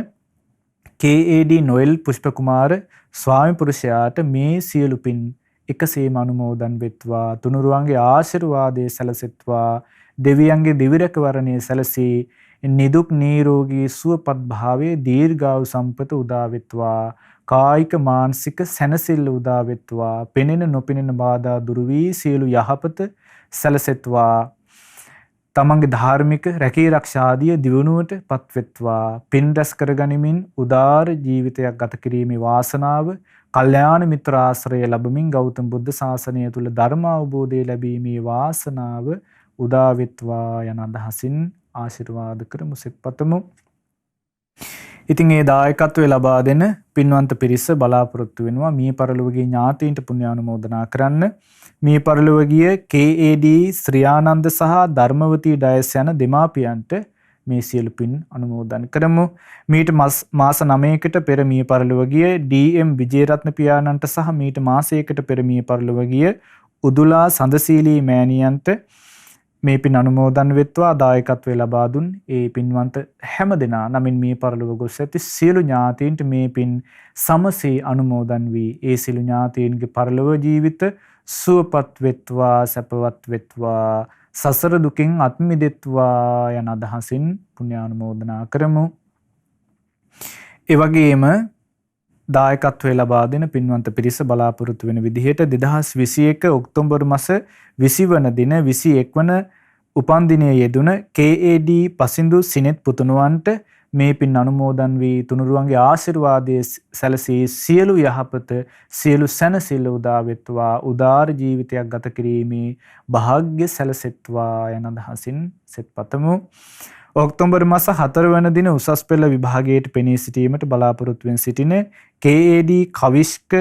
KAD නොයෙල් පුෂ්ප කුමාර ස්වාමි පුරුෂයාට මේ සියලු පින් එකසේම අනුමෝදන් වෙත්වා. තුනුරුවන්ගේ ආශිර්වාදයේ සැලසෙත්වා. දෙවියන්ගේ දිවි රැකවරණයේ සැලසී නිදුක් නිරෝගී සුවපත් භාවයේ දීර්ඝායු සම්පත උදා වෙත්වා. කායික මානසික සැනසෙල්ල උදා වෙත්වා. පෙනෙන නොපෙනෙන බාධා දුරු වී සියලු යහපත සැලසෙත්වා. තමන්ගේ ධාර්මික රැකී ආරක්ෂාදිය දියුණුවට පත්වෙත්වා. පින් රැස් කරගනිමින් උදාර ජීවිතයක් ගත කිරීමේ වාසනාව, කල්යාණ මිත්‍ර ආශ්‍රය ලැබමින් ගෞතම බුද්ධ ශාසනය තුල ධර්ම අවබෝධය ලැබීමේ වාසනාව උදා වෙත්වා යන අදහසින් ආශිර්වාද කරමු, සිත පතමු. ඉතින් ඒ දායකත්වය ලබා දෙන පින්වන්ත පිරිස බලාපොරොත්තු වෙනවා මිය පරලොවගේ ඥාතීන්ට පුණ්‍යානුමෝදනා කරන්න. මිය පරලොවගිය KAD ශ්‍රියානන්ද සහ ධර්මවතී ඩයස් යන දෙමාපියන්ට මේ සියලු පින් අනුමෝදන් කරමු. මීට මාස 9කට පෙර මිය පරලොවගිය DM විජේරත්න පියාණන්ට සහ මීට මාසයකට පෙර මිය පරලොවගිය උදුලා සඳසීලී මෑණියන්ට මේ පින් අනුමෝදන් වෙත්වා. දායකත්වයේ ලබා දුන් ඒ පින්වන්ත හැම දෙනා නමින් මිය පරලොව ගොස් ඇති සියලු ඥාතීන්ට මේ පින් සමසේ අනුමෝදන් වී ඒ සියලු ඥාතීන්ගේ පරලොව ජීවිත සුවපත් වෙත්වා, සැපවත් වෙත්වා, සසර දුකින් අත් මිදෙත්වා යන අදහසින් පුණ්‍යානුමෝදනා කරමු. ඒ වගේම දායකත්වයේ ලබා දෙන පින්වන්ත පිරිස බලාපොරොත්තු වෙන විදිහට 2021 ඔක්තෝබර් මාස 20 වන දින 21 වන උපන්දිනයේ යෙදුන KAD පසින්දු සිනෙත් පුතුණුවන්ට මේ පින් අනුමෝදන් වී තුනුරුවන්ගේ ආශිර්වාදයේ සැලසී සියලු යහපත සියලු සැනසෙල්ල උදා වෙත්වා, උදාර ජීවිතයක් ගත කිරීමේ වාසනාව සැලසෙත්වා යන අදහසින් සෙත් පතමු. ඔක්තෝබර් මාස 4 වන දින උසස් පෙළ විභාගයට පෙනී සිටීමට බලාපොරොත්තු වෙන සිටින KAD කවිෂ්ක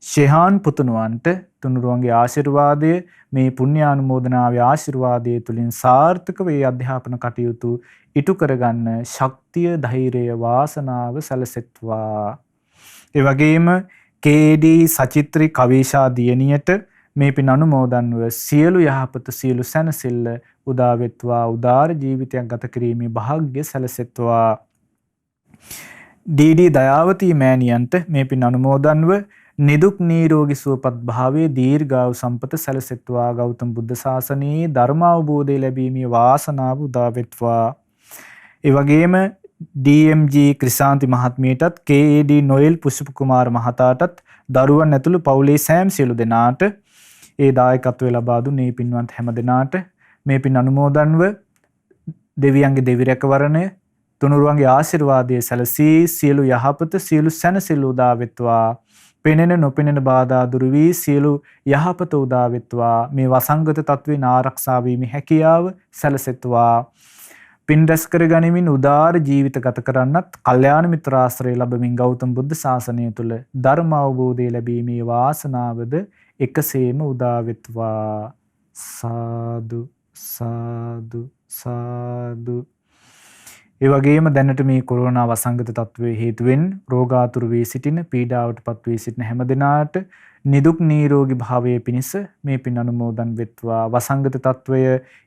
ශෙහාන් පුතුණුවන්ට තුනුරුවන්ගේ ආශිර්වාදය මේ පුණ්‍යානුමෝදනාවේ ආශිර්වාදයේ තුලින් සාර්ථක වේ අධ්‍යාපන කටයුතු ඉටු කරගන්න ශක්තිය, ධෛර්යය, වාසනාව සැලසෙත්වා. ඒ වගේම KAD සචිත්‍රි කවීෂා දියණියට මේ පින් අනුමෝදන්ව සියලු යහපත සියලු සැනසෙල්ල උදා වෙත්වා, උදාර ජීවිතයක් ගත කිරීමේ වාසනාව සැලසෙත්වා. DD දයාවතී මෑණියන්ට මේ පින් අනුමෝදන්ව නිදුක් නිරෝගී සුවපත් භාවයේ දීර්ඝායු සම්පත සැලසෙත්වා. ගෞතම බුද්ධ ශාසනයේ ධර්ම අවබෝධය ලැබීමේ වාසනාව උදා වෙත්වා. ඒ වගේම DMG ක්‍රිසාන්ති මහත්මියටත් KAD නොයෙල් පුෂ්ප කුමාර මහතාටත් දරුවන් ඇතුළු පවුලේ සෑම සියලු දෙනාට ඒ දායකත්වය ලබා දුන් මේ පින්වන්ත හැම දෙනාට මේ පින් අනුමෝදන්ව දෙවියන්ගේ දෙවි රැකවරණය තුනුරුවන්ගේ ආශිර්වාදයේ සැලසී සියලු යහපත සියලු සැනසෙල්ල උදා වෙත්වා. පෙනෙන නොපෙනෙන බාධා දුරු වී සියලු යහපත උදා වෙත්වා. මේ වසංගත තත්ත්වෙන් ආරක්ෂා වීමේ හැකියාව සැලසෙත්වා. පින් රැස් කර ගනිමින් උදාර ජීවිත ගත කරන්නත් කල්යාණ මිත්‍ර ආශ්‍රය ලැබමින් ගෞතම බුද්ධ ශාසනය තුල ධර්ම අවබෝධය ලැබීමේ වාසනාවද එකසේම උදා වෙත්වා. සාදු සාදු සාදු. ඒ වගේම දැනට මේ කොරෝනා වසංගත තත්ත්වයේ හේතුවෙන් රෝගාතුර වී සිටින, පීඩාවටපත් වී සිටින හැම දිනාට නිදුක් නිරෝගී භාවයේ පිණිස මේ පින් අනුමෝදන් වෙත්වා. වසංගත තත්ත්වය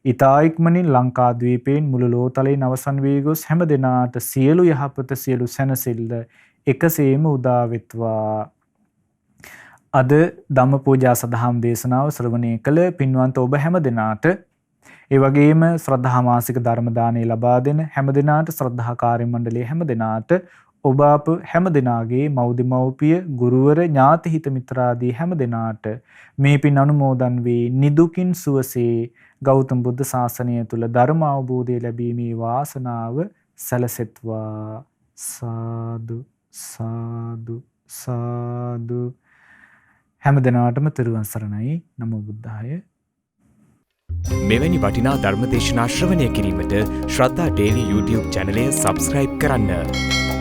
ඊතා ඉක්මනින් ලංකාද්වීපයෙන් මුළු ලෝතලයෙන් අවසන් වී ගොස් හැම දිනාට සියලු යහපත සියලු සැනසෙල්ල එකසේම උදා වෙත්වා. අද ධම්ම පූජා සදහම් දේශනාව ශ්‍රවණය කළ පින්වන්ත ඔබ හැම දිනාට ඒ වගේම ශ්‍රද්ධා මාසික ධර්ම දානය ලබා දෙන හැම දිනාට ශ්‍රද්ධා කාර්ය මණ්ඩලයේ හැම දිනාට ඔබ අප හැම දිනාගේ මව්දිමව්පිය ගුරුවර ඥාති හිත මිත්‍රාදී හැම දිනාට මේ පින් අනුමෝදන් වේ නිදුකින් සුවසේ ගෞතම බුද්ධ ශාසනය තුල ධර්ම අවබෝධය ලැබීමේ වාසනාව සැලසෙත්වා. සාදු සාදු සාදු. හැම දිනාටම තෙරුවන් සරණයි. නමෝ බුද්ධාය. මෙවැනි වටිනා ධර්ම දේශනා ශ්‍රවණය කිරීමට ශ්‍රද්ධා ඩේලි YouTube චැනලය සබ්ස්ක්‍රයිබ් කරන්න.